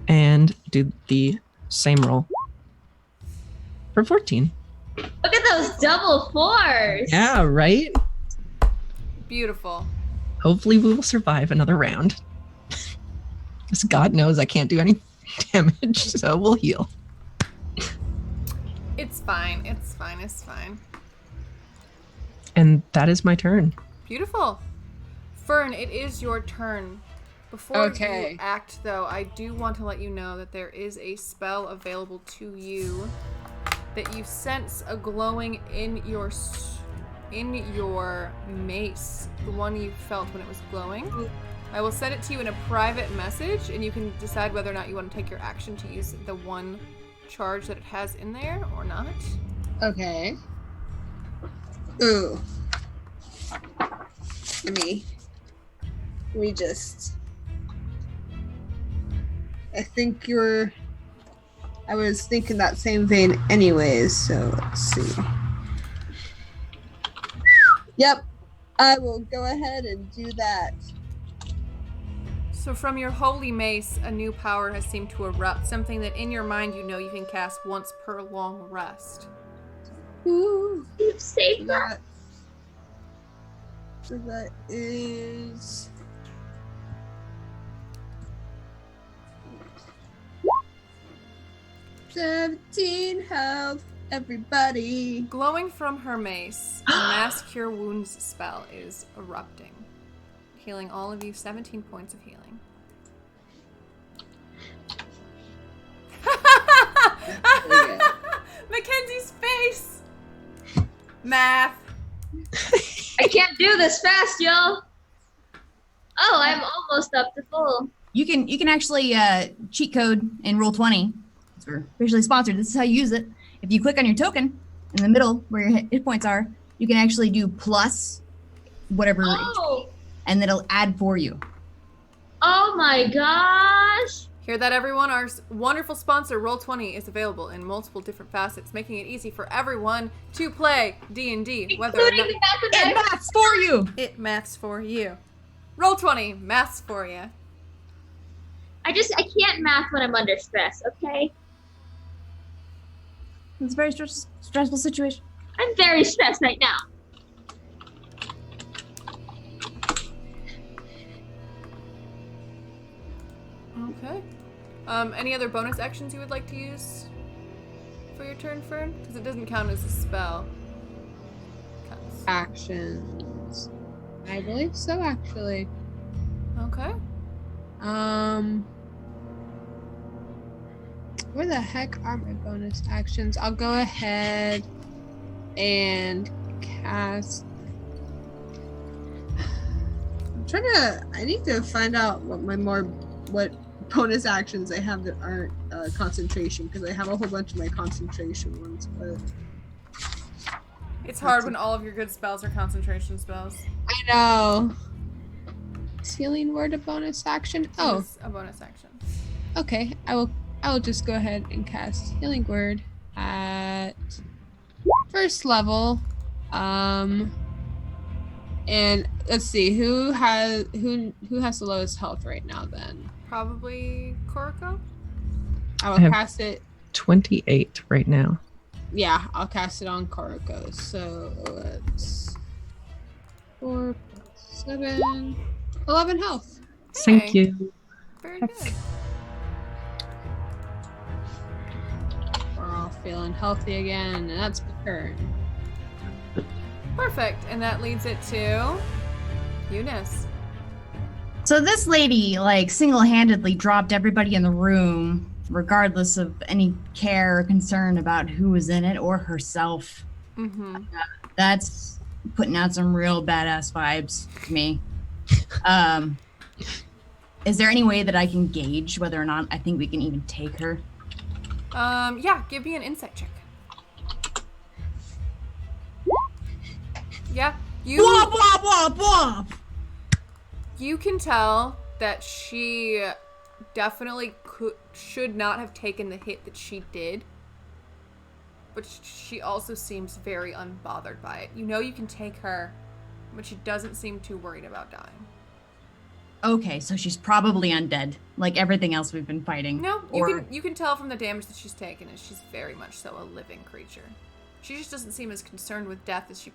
And do the same roll. For 14. Look at those double 4s. Yeah, right? Beautiful. Hopefully we will survive another round. Because God knows I can't do any damage, so we'll heal. It's fine. It's fine. It's fine. And that is my turn. Beautiful. Fern, it is your turn. Before Okay. you act, though, I do want to let you know that there is a spell available to you that you sense a glowing in your mace, the one you felt when it was glowing. I will send it to you in a private message, and you can decide whether or not you want to take your action to use the one charge that it has in there or not. Okay. Ooh. We just. I was thinking that same vein anyways, so let's see. Yep. I will go ahead and do that. So from your holy mace, a new power has seemed to erupt, something that in your mind you know you can cast once per long rest. Ooh. You've saved us. So that is. $17 health, everybody. Glowing from her mace, a mass cure wounds spell is erupting, healing all of you 17 points of healing. Mackenzie's face! Math. I can't do this fast, y'all. Oh, I'm almost up to full. You can actually cheat code in Roll20. We're officially sponsored. This is how you use it. If you click on your token in the middle where your hit points are, you can actually do plus whatever, Oh, and then it'll add for you. oh my gosh. Hear that, everyone? Our wonderful sponsor, Roll20, is available in multiple different facets, making it easy for everyone to play D&D, whether or Including not the It mathematics. maths for you. it maths for you. Roll20, maths for you. I can't math when I'm under stress, okay? It's a very stressful situation. I'm very stressed right now. Okay. Any other bonus actions you would like to use for your turn, Fern? Because it doesn't count as a spell. Counts. Actions. I believe so, actually. Okay. Where the heck are my bonus actions? I'll go ahead and cast. I need to find out what bonus actions I have that aren't concentration, because I have a whole bunch of my concentration ones, but It's hard when all of your good spells are concentration spells. I know. Is healing word a bonus action? Oh, It's a bonus action. okay. I will just go ahead and cast healing word at first level. And let's see who has the lowest health right now. Then Probably Koriko? I will I have- cast it. 28 right now. Yeah, I'll cast it on Koriko. So let's 4 7, 11 health. Thank Hey. you. Very good. We're all feeling healthy again, and that's my turn. Perfect. And that leads it to Eunice. So this lady, like, single-handedly dropped everybody in the room, regardless of any care or concern about who was in it or herself. Mm-hmm. That's putting out some real badass vibes to me. Is there any way that I can gauge whether or not I think we can even take her? Yeah, give me an insight check. Yeah, Wop, wop, wop, wop! you can tell that she definitely should not have taken the hit that she did. But she also seems very unbothered by it. You know you can take her, but she doesn't seem too worried about dying. Okay, so she's probably undead, like everything else we've been fighting. No, Or- you can tell from the damage that she's taken is she's very much so a living creature. She just doesn't seem as concerned with death as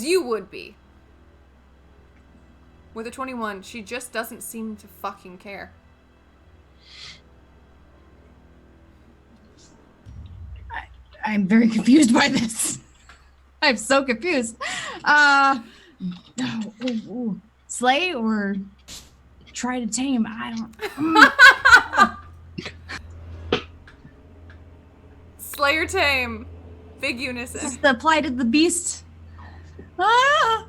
you would be. With a 21, she just doesn't seem to fucking care. I'm very confused by this. I'm so confused. Slay or try to tame? I don't. Slayer tame. Big unison. This is the plight of the beast. I'm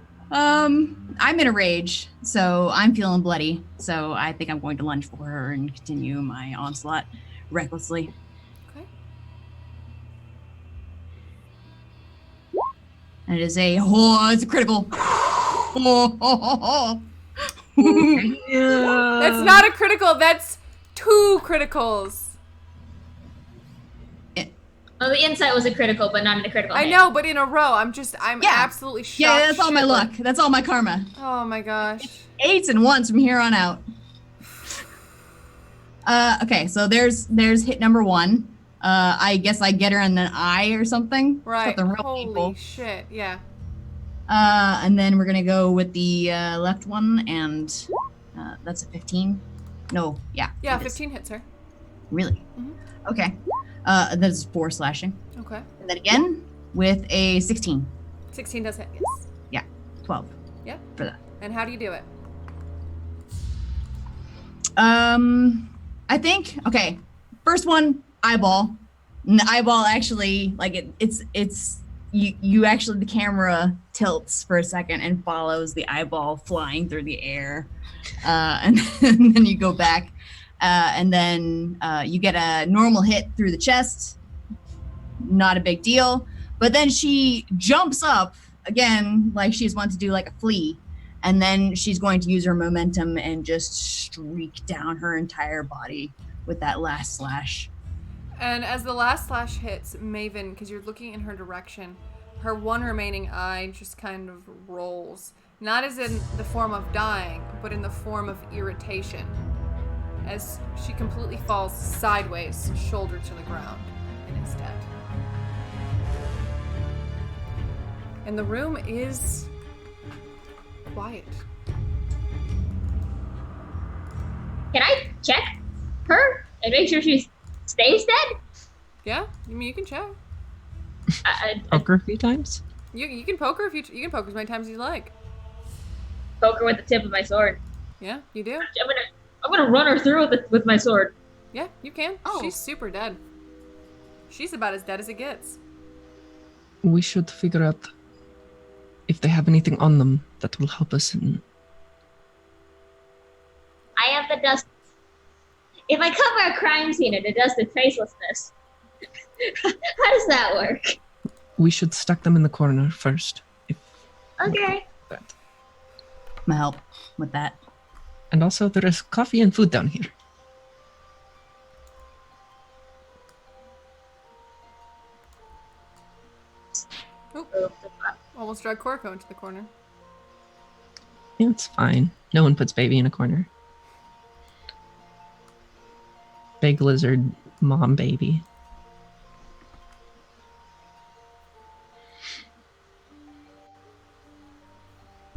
in a rage, so I'm feeling bloody. So I think I'm going to lunge for her and continue my onslaught recklessly. Okay. And it is it's a critical. That's not a critical, that's 2 criticals. Well, the insight was a critical, but not a critical. I hit. know, but in a row, I'm Yeah. absolutely shocked. Yeah, that's all my shitless. luck. That's all my karma. Oh my gosh. 8s and 1s from here on out. Okay, so there's hit number 1. I guess I get her in the eye or something. Right. Something real Holy painful. shit, yeah. And then we're gonna go with the left one, and that's a 15. No, yeah. Yeah, it is. 15 hits her. Really? Mhm. Okay. That's 4 slashing. Okay. And then again with a 16. 16 does hit, yes. 12. Yeah. For that. And how do you do it? I think, okay, first one, eyeball. And the eyeball actually, like, it's you actually, the camera tilts for a second and follows the eyeball flying through the air. And then you go back. And then you get a normal hit through the chest. Not a big deal. But then she jumps up again, like she's wanting to do like a flea. And then she's going to use her momentum and just streak down her entire body with that last slash. And as the last slash hits Maven, because you're looking in her direction, her one remaining eye just kind of rolls. Not as in the form of dying, but in the form of irritation. As she completely falls sideways, shoulder to the ground, and is dead. And the room is quiet. Can I check her and make sure she stays dead? Yeah, I mean you can check. I Poker a few times. You can poke her if you can poke her as many times as you like. poke her with the tip of my sword. Yeah, you do. I'm gonna run her through with my sword. Yeah, you can. Oh. She's super dead. She's about as dead as it gets. We should figure out if they have anything on them that will help us in. I have the dust. If I cover a crime scene in a dust of tracelessness, how does that work? We should stack them in the corner first. If Okay. that. I'm gonna help with that. And also, there is coffee and food down here. Almost dragged Corco into the corner. Yeah, it's fine. No one puts baby in a corner. Big lizard, mom, baby.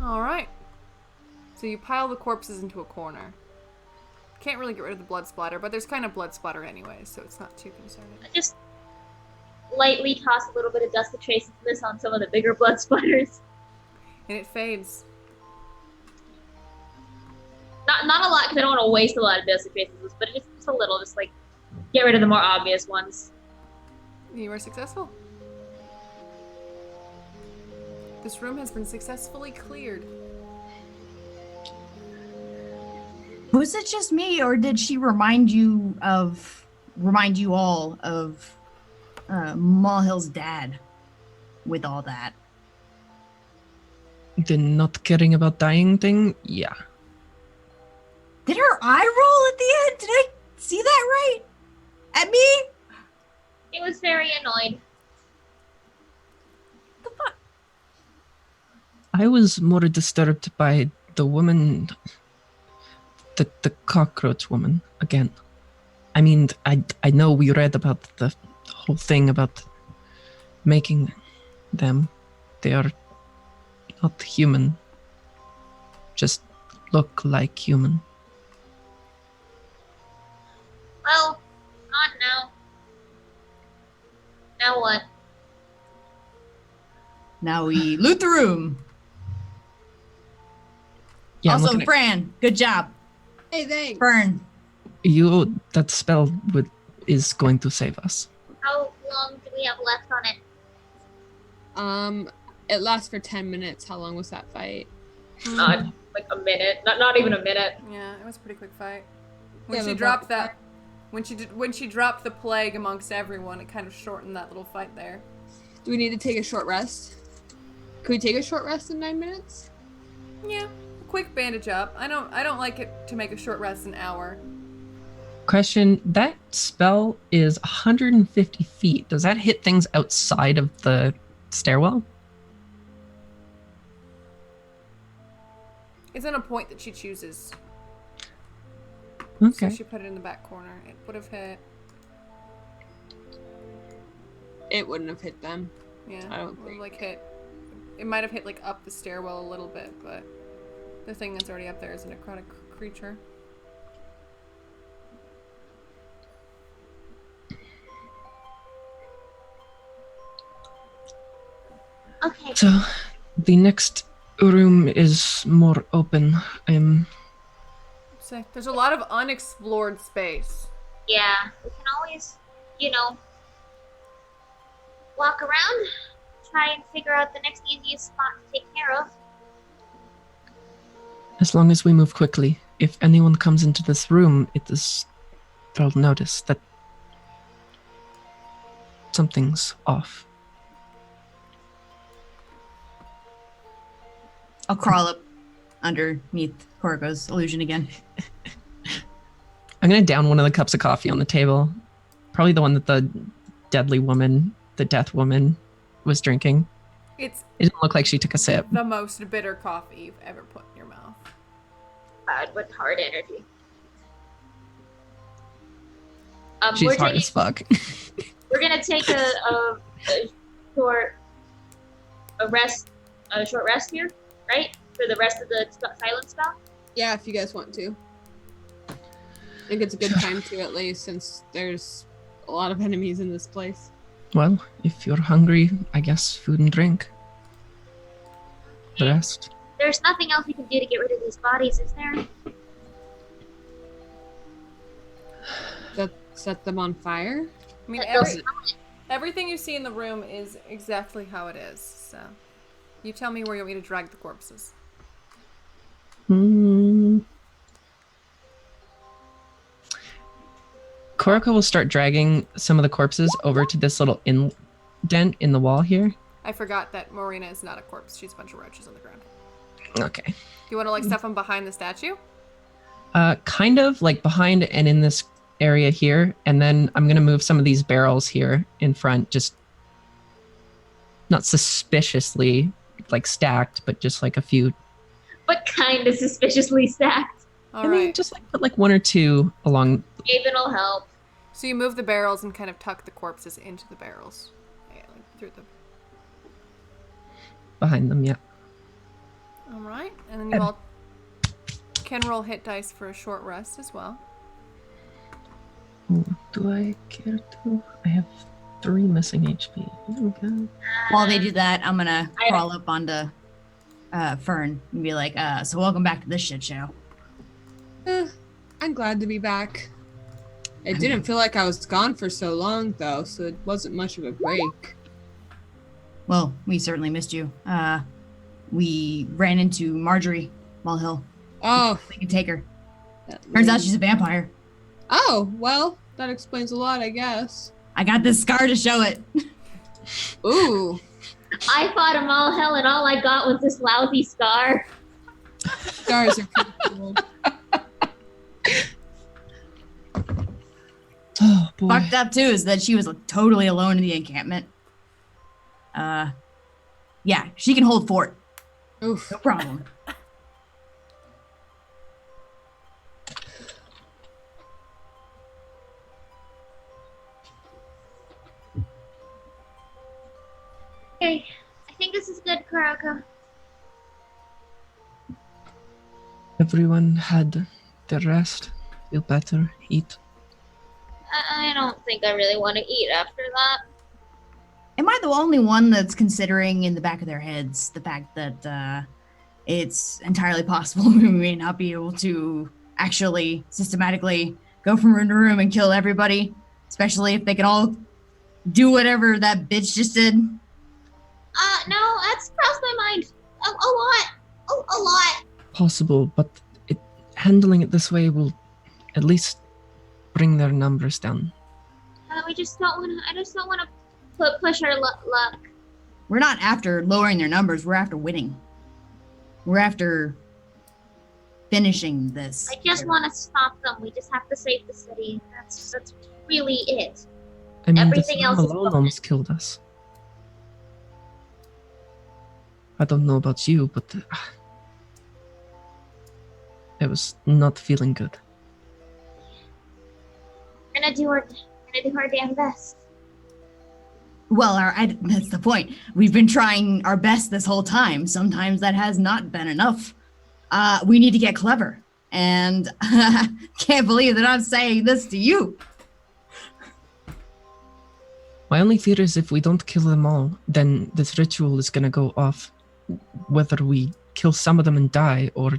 All right. So you pile the corpses into a corner. Can't really get rid of the blood splatter, but there's kind of blood splatter anyway, so it's not too concerning. I just lightly toss a little bit of dust of traceless on some of the bigger blood splatters. And it fades. Not a lot, because I don't want to waste a lot of dust of traceless, but just a little, just like get rid of the more obvious ones. You were successful. This room has been successfully cleared. Was it just me, or did she remind you all of Mulhill's dad with all that? The not caring about dying thing? Yeah. Did her eye roll at the end? Did I see that right? At me? It was very annoyed. The fuck? I was more disturbed by the woman, the cockroach woman again. I mean, I know we read about the whole thing about making them. They are not human. Just look like human. Well, not now. Now what? Now we loot the room. Yeah, I'm also, looking at Fran, good job. Hey, thanks. Fern, you. That spell is going to save us. How long do we have left on it? It lasts for 10 minutes. How long was that fight? Not like a minute. Not even a minute. Yeah, it was a pretty quick fight. When Yeah, she but dropped that- that, when she dropped the plague amongst everyone, it kind of shortened that little fight there. Do we need to take a short rest? Could we take a short rest in 9 minutes? Yeah, quick bandage up. I don't like it to make a short rest an hour. Question: that spell is 150 feet. Does that hit things outside of the stairwell? It's on a point that she chooses. Okay. So she put it in the back corner. It would have hit. It wouldn't have hit them. Yeah, I don't it would think. like hit. It might have hit like up the stairwell a little bit, but the thing that's already up there is a necrotic creature. Okay. So, the next room is more open. So there's a lot of unexplored space. Yeah, we can always, walk around, try and figure out the next easiest spot to take care of. As long as we move quickly. If anyone comes into this room, they'll notice that something's off. I'll crawl up underneath Korgo's illusion again. I'm gonna down one of the cups of coffee on the table. Probably the one that the deadly woman, the death woman, was drinking. It's It didn't look like she took a sip. the most bitter coffee you've ever put in your mouth. God, with hard energy. She's we're hard taking, as fuck. We're gonna take a short rest here, right? For the rest of the silence spell. Yeah, if you guys want to. I think it's a good time to, at least, since there's a lot of enemies in this place. Well, if you're hungry, I guess food and drink. The rest. There's nothing else we can do to get rid of these bodies, is there? Set them on fire? I mean, They'll smell it. everything you see in the room is exactly how it is. So, you tell me where you want me to drag the corpses. Koroko will start dragging some of the corpses over to this little indent in the wall here. I forgot that Marina is not a corpse. She's a bunch of roaches on the ground. Okay. You want to like stuff them behind the statue? Kind of like behind and in this area here. And then I'm going to move some of these barrels here in front, just not suspiciously like stacked, but just like a few. But kind of suspiciously stacked. All I mean, right. just like put like one or two along. Haven will help. So you move the barrels and kind of tuck the corpses into the barrels. Yeah, like through the. Behind them, yeah. All right, and then you all can roll hit dice for a short rest as well. Ooh, do I care to? I have 3 missing HP. Oh, God. While they do that, I'm gonna I- crawl up onto Fern and be like, so welcome back to this shit show. I'm glad to be back. It didn't feel like I was gone for so long, though, so it wasn't much of a break. Well, we certainly missed you. We ran into Marjorie Mulhill. Oh. We could take her. that Turns out lady. she's a vampire. Oh, well, that explains a lot, I guess. I got this scar to show it. Ooh. I fought him all hell, and all I got was this lousy scar. Scars are pretty cool. Oh, boy. Fucked up too is that she was totally alone in the encampment. Yeah, she can hold fort. Oof. No problem. Okay, I think this is good, Kuroko. Everyone had their rest. Feel better. Eat. I don't think I really want to eat after that. Am I the only one that's considering in the back of their heads the fact that it's entirely possible we may not be able to actually systematically go from room to room and kill everybody, especially if they can all do whatever that bitch just did? No, that's crossed my mind. A lot. A lot. Possible, but handling it this way will at least bring their numbers down. We just don't want to. I just don't want to push our luck. We're not after lowering their numbers, we're after winning. We're after finishing this. I just want to stop them. We just have to save the city. That's really it. I mean, Everything the else storm is alone bonus. almost killed us. I don't know about you, but it was not feeling good. We're gonna do our damn best. Well, that's the point. We've been trying our best this whole time. Sometimes that has not been enough. We need to get clever. And can't believe that I'm saying this to you. My only fear is if we don't kill them all, then this ritual is gonna go off. Whether we kill some of them and die, or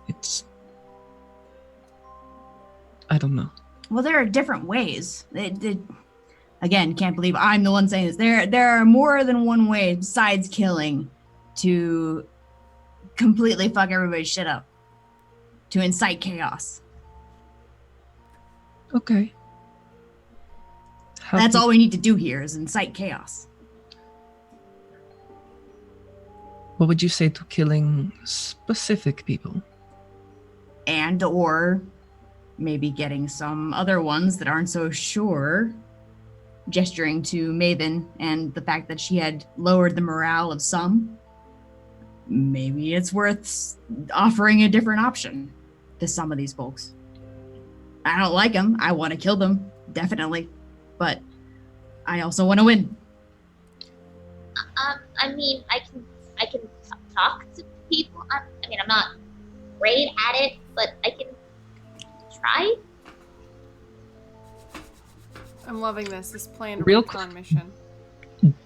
it's... I don't know. Well, there are different ways. Again, can't believe I'm the one saying this. There are more than one way besides killing to completely fuck everybody's shit up. To incite chaos. Okay. That's all we need to do here is incite chaos. What would you say to killing specific people? And or maybe getting some other ones that aren't so sure, gesturing to Maven and the fact that she had lowered the morale of some. Maybe it's worth offering a different option to some of these folks. I don't like them. I want to kill them, definitely. But I also want to win. I mean, I can talk to people. I mean, I'm not great at it, but I can try. I'm loving this planned Real recon mission.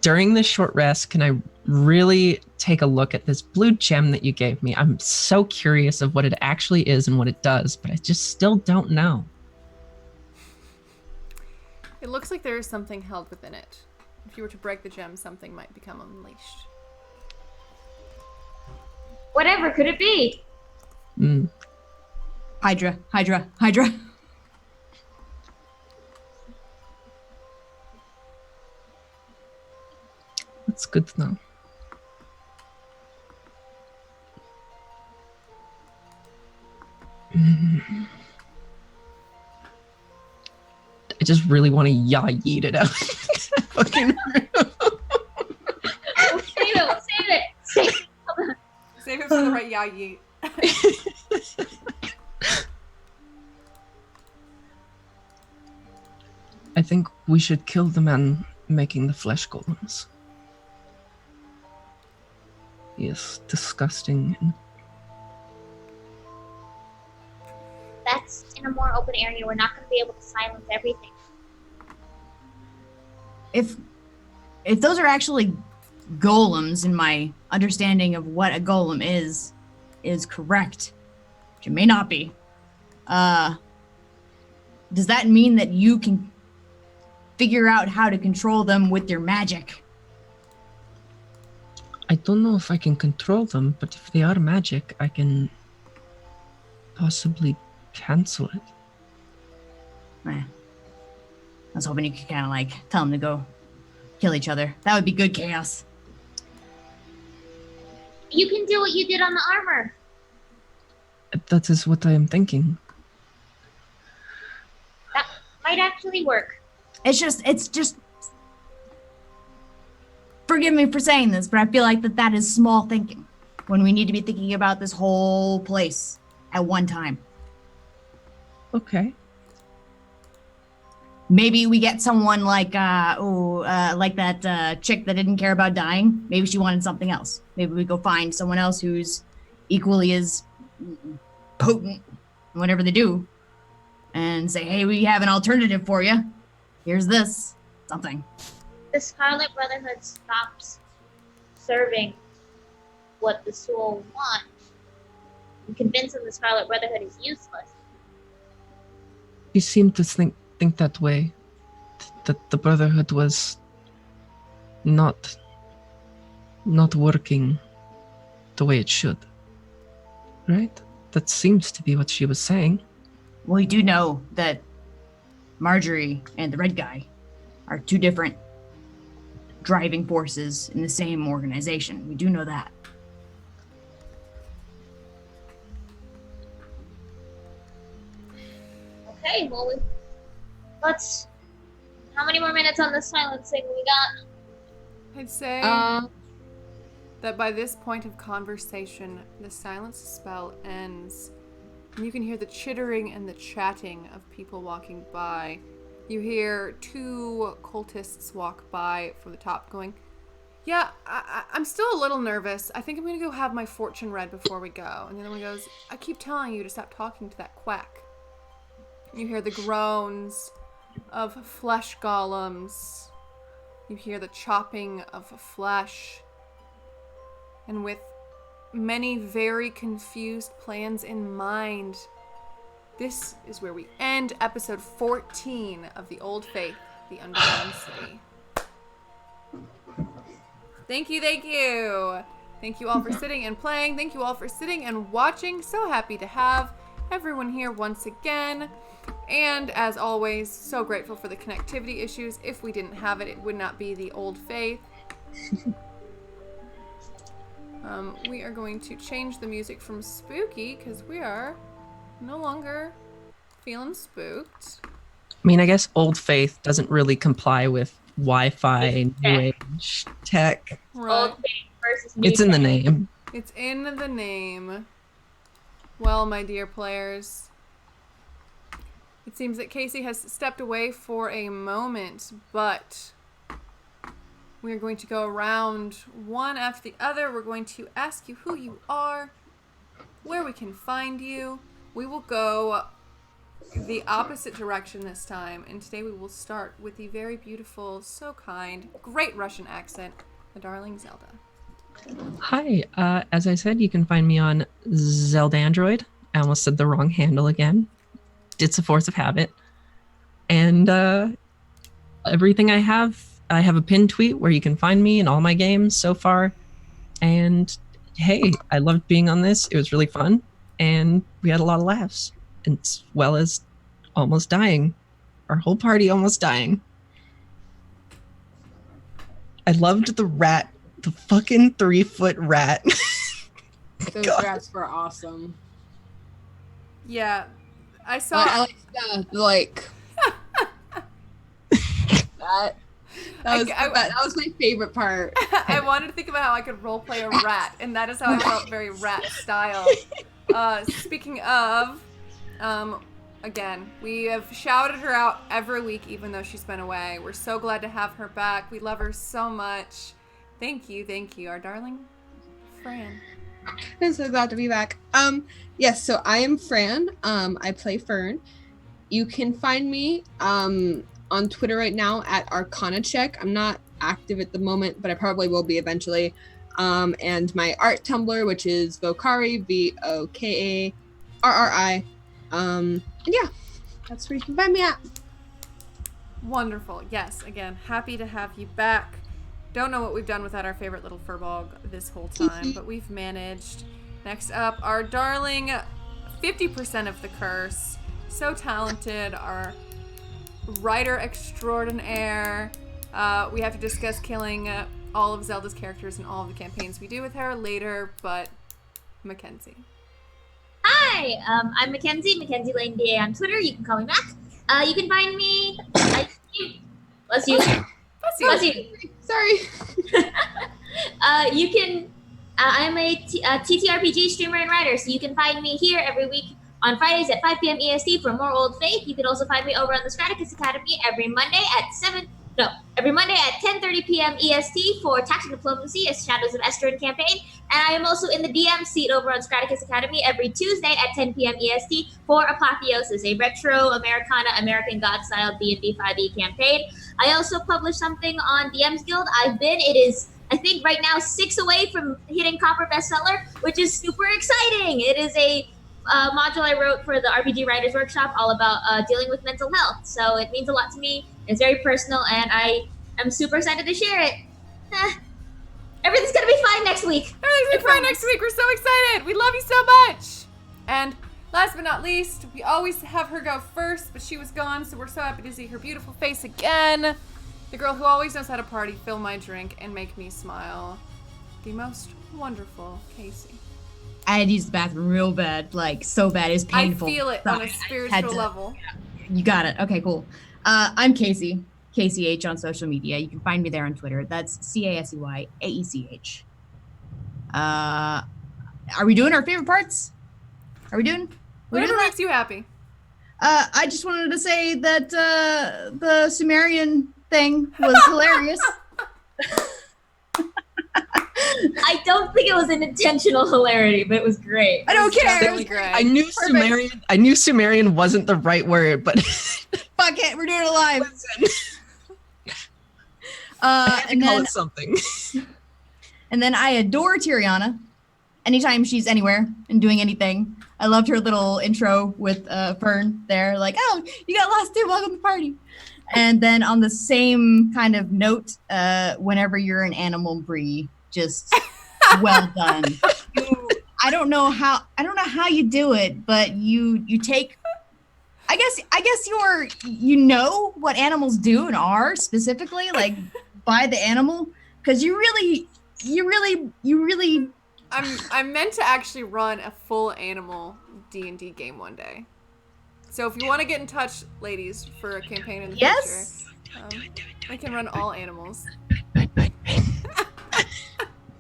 During this short rest, can I really take a look at this blue gem that you gave me? I'm so curious of what it actually is and what it does, but I just still don't know. It looks like there is something held within it. If you were to break the gem, something might become unleashed. Whatever could it be? Hydra, Hydra, Hydra. That's good to know. I just really want to yeet it out. Fucking Oh, save it! Save it for the right yeet. I think we should kill the man making the flesh golems. He is disgusting and us in a more open area, we're not going to be able to silence everything. If those are actually golems, and my understanding of what a golem is correct, which it may not be, does that mean that you can figure out how to control them with your magic? I don't know if I can control them, but if they are magic, I can possibly cancel it. I was hoping you could kind of like tell them to go kill each other. That would be good chaos. You can do what you did on the armor. That is what I am thinking. That might actually work. It's just. Forgive me for saying this, but I feel like that is small thinking when we need to be thinking about this whole place at one time. Okay. Maybe we get someone like like that chick that didn't care about dying. Maybe she wanted something else. Maybe we go find someone else who's equally as potent, whatever they do, and say, hey, we have an alternative for you. Here's this. Something. The Scarlet Brotherhood stops serving what the Soul want. You convince them the Scarlet Brotherhood is useless. You seem to think that way. That the Brotherhood was not working the way it should. Right? That seems to be what she was saying. Well, we do know that Marjorie and the red guy are two different driving forces in the same organization. We do know that. Okay, well, let's. How many more minutes on the silencing we got? I'd say that by this point of conversation, the silence spell ends. And you can hear the chittering and the chatting of people walking by. You hear two cultists walk by from the top going, yeah, I'm still a little nervous. I think I'm going to go have my fortune read before we go. And the other one goes, I keep telling you to stop talking to that quack. You hear the groans of flesh golems. You hear the chopping of flesh. And with many very confused plans in mind, this is where we end episode 14 of The Old Faith, The Underground City. Thank you, thank you. Thank you all for sitting and playing. Thank you all for sitting and watching. So happy to have everyone here once again. And as always, so grateful for the connectivity issues. If we didn't have it, it would not be The Old Faith. We are going to change the music from spooky because we are no longer feeling spooked. I mean, I guess Old Faith doesn't really comply with Wi-Fi, New Age tech. Right. Old Faith versus New It's in the Faith. name. It's in the name. Well, my dear players, it seems that Casey has stepped away for a moment, but we are going to go around one after the other. We're going to ask you who you are, where we can find you. We will go the opposite direction this time, and today we will start with the very beautiful, so kind, great Russian accent, the darling Zelda. Hi, as I said, you can find me on Zeldandroid. I almost said the wrong handle again. It's a force of habit. And everything I have a pinned tweet where you can find me in all my games so far. And hey, I loved being on this. It was really fun. And we had a lot of laughs, as well as almost dying. Our whole party almost dying. I loved the rat, the fucking 3-foot rat. Those God. rats were awesome. Yeah, I saw... I like that. That was my favorite part. I wanted to think about how I could roleplay a rat, and that is how I felt, very rat style. Speaking of, again, we have shouted her out every week, even though she's been away. We're so glad to have her back. We love her so much. Thank you, our darling Fran. I'm so glad to be back. Yes, so I am Fran. I play Fern. You can find me on Twitter right now at ArcanaCheck. I'm not active at the moment, but I probably will be eventually. And my art Tumblr, which is Vokarri, VOKARRI. And yeah, that's where you can find me at. Wonderful. Yes, again, happy to have you back. Don't know what we've done without our favorite little furball this whole time, but we've managed. Next up, our darling 50% of the curse. So talented, our writer extraordinaire. We have to discuss killing all of Zelda's characters in all of the campaigns we do with her later, but Mackenzie. Hi, I'm Mackenzie Lane DA on Twitter. You can call me Mac. You can find me. Bless you. Bless you. Sorry. You can. I'm a TTRPG streamer and writer, so you can find me here every week on Fridays at 5 p.m. EST for more Old Faith. You can also find me over on the Straticus Academy every Monday at 10:30 p.m. EST for Tactical Diplomacy, a Shadows of Estrin campaign. And I am also in the DM seat over on Straticus Academy every Tuesday at 10 p.m. EST for Apotheosis, a retro Americana American God-style D&D 5e campaign. I also publish something on DM's Guild. It is, I think, right now 6 away from hitting Copper bestseller, which is super exciting. It is a module I wrote for the RPG Writers Workshop all about dealing with mental health. So it means a lot to me. It's very personal, and I am super excited to share it. Everything's gonna be fine next week. Everything's gonna be fine next week. We're so excited. We love you so much. And last but not least, we always have her go first, but she was gone, so we're so happy to see her beautiful face again. The girl who always knows how to party, fill my drink, and make me smile. The most wonderful Casey. I had to use the bathroom real bad, like so bad. It's painful. I feel it on a spiritual level. You got it. Okay, cool. I'm Casey, KCH on social media. You can find me there on Twitter. That's CASEYAECH. Are we doing our favorite parts? Are we doing? Whatever makes you happy. I just wanted to say that the Sumerian thing was hilarious. I don't think it was an intentional hilarity, but it was great. I don't care. Really great. I knew Sumerian wasn't the right word, but Fuck it, we're doing it live. I had to and call then it something. and then I adore Tiriana. Anytime she's anywhere and doing anything, I loved her little intro with Fern there, like, "Oh, you got lost too. Welcome to the party." And then on the same kind of note, whenever you're an animal, Bree, just well done. I don't know how you do it, but you take. I guess you know what animals do and are specifically, like by the animal, because you really. I'm meant to actually run a full animal D&D game one day. So if you want to get in touch, ladies, for a campaign in the future, I can run all animals.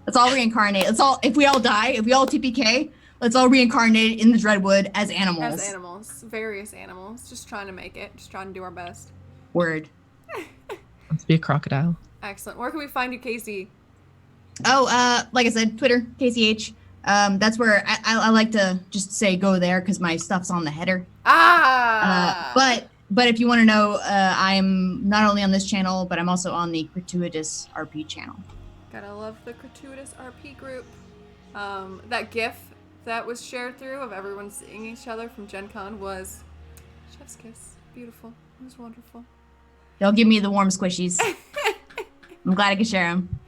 Let's all reincarnate. If we all die, if we all TPK, let's all reincarnate in the Dreadwood as animals. As animals. Various animals. Just trying to make it. Just trying to do our best. Word. Let's be a crocodile. Excellent. Where can we find you, Casey? Oh, like I said, Twitter, KCH. That's where I like to just say go there because my stuff's on the header. But if you want to know, I'm not only on this channel, but I'm also on the Gratuitous RP channel. Gotta love the Gratuitous RP group. That GIF that was shared through of everyone seeing each other from Gen Con was chef's kiss. Beautiful. It was wonderful. They'll give me the warm squishies. I'm glad I could share them.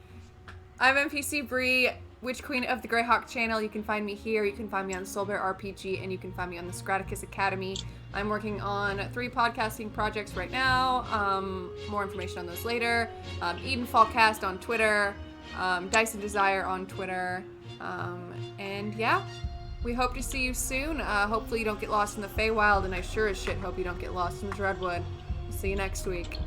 I'm NPC Bree, Witch Queen of the Greyhawk channel. You can find me here. You can find me on Soulbear RPG, and you can find me on the Straticus Academy. I'm working on 3 podcasting projects right now. More information on those later. Eden Fallcast on Twitter. Dyson Desire on Twitter. And yeah, we hope to see you soon. Hopefully you don't get lost in the Feywild, and I sure as shit hope you don't get lost in the Dreadwood. See you next week.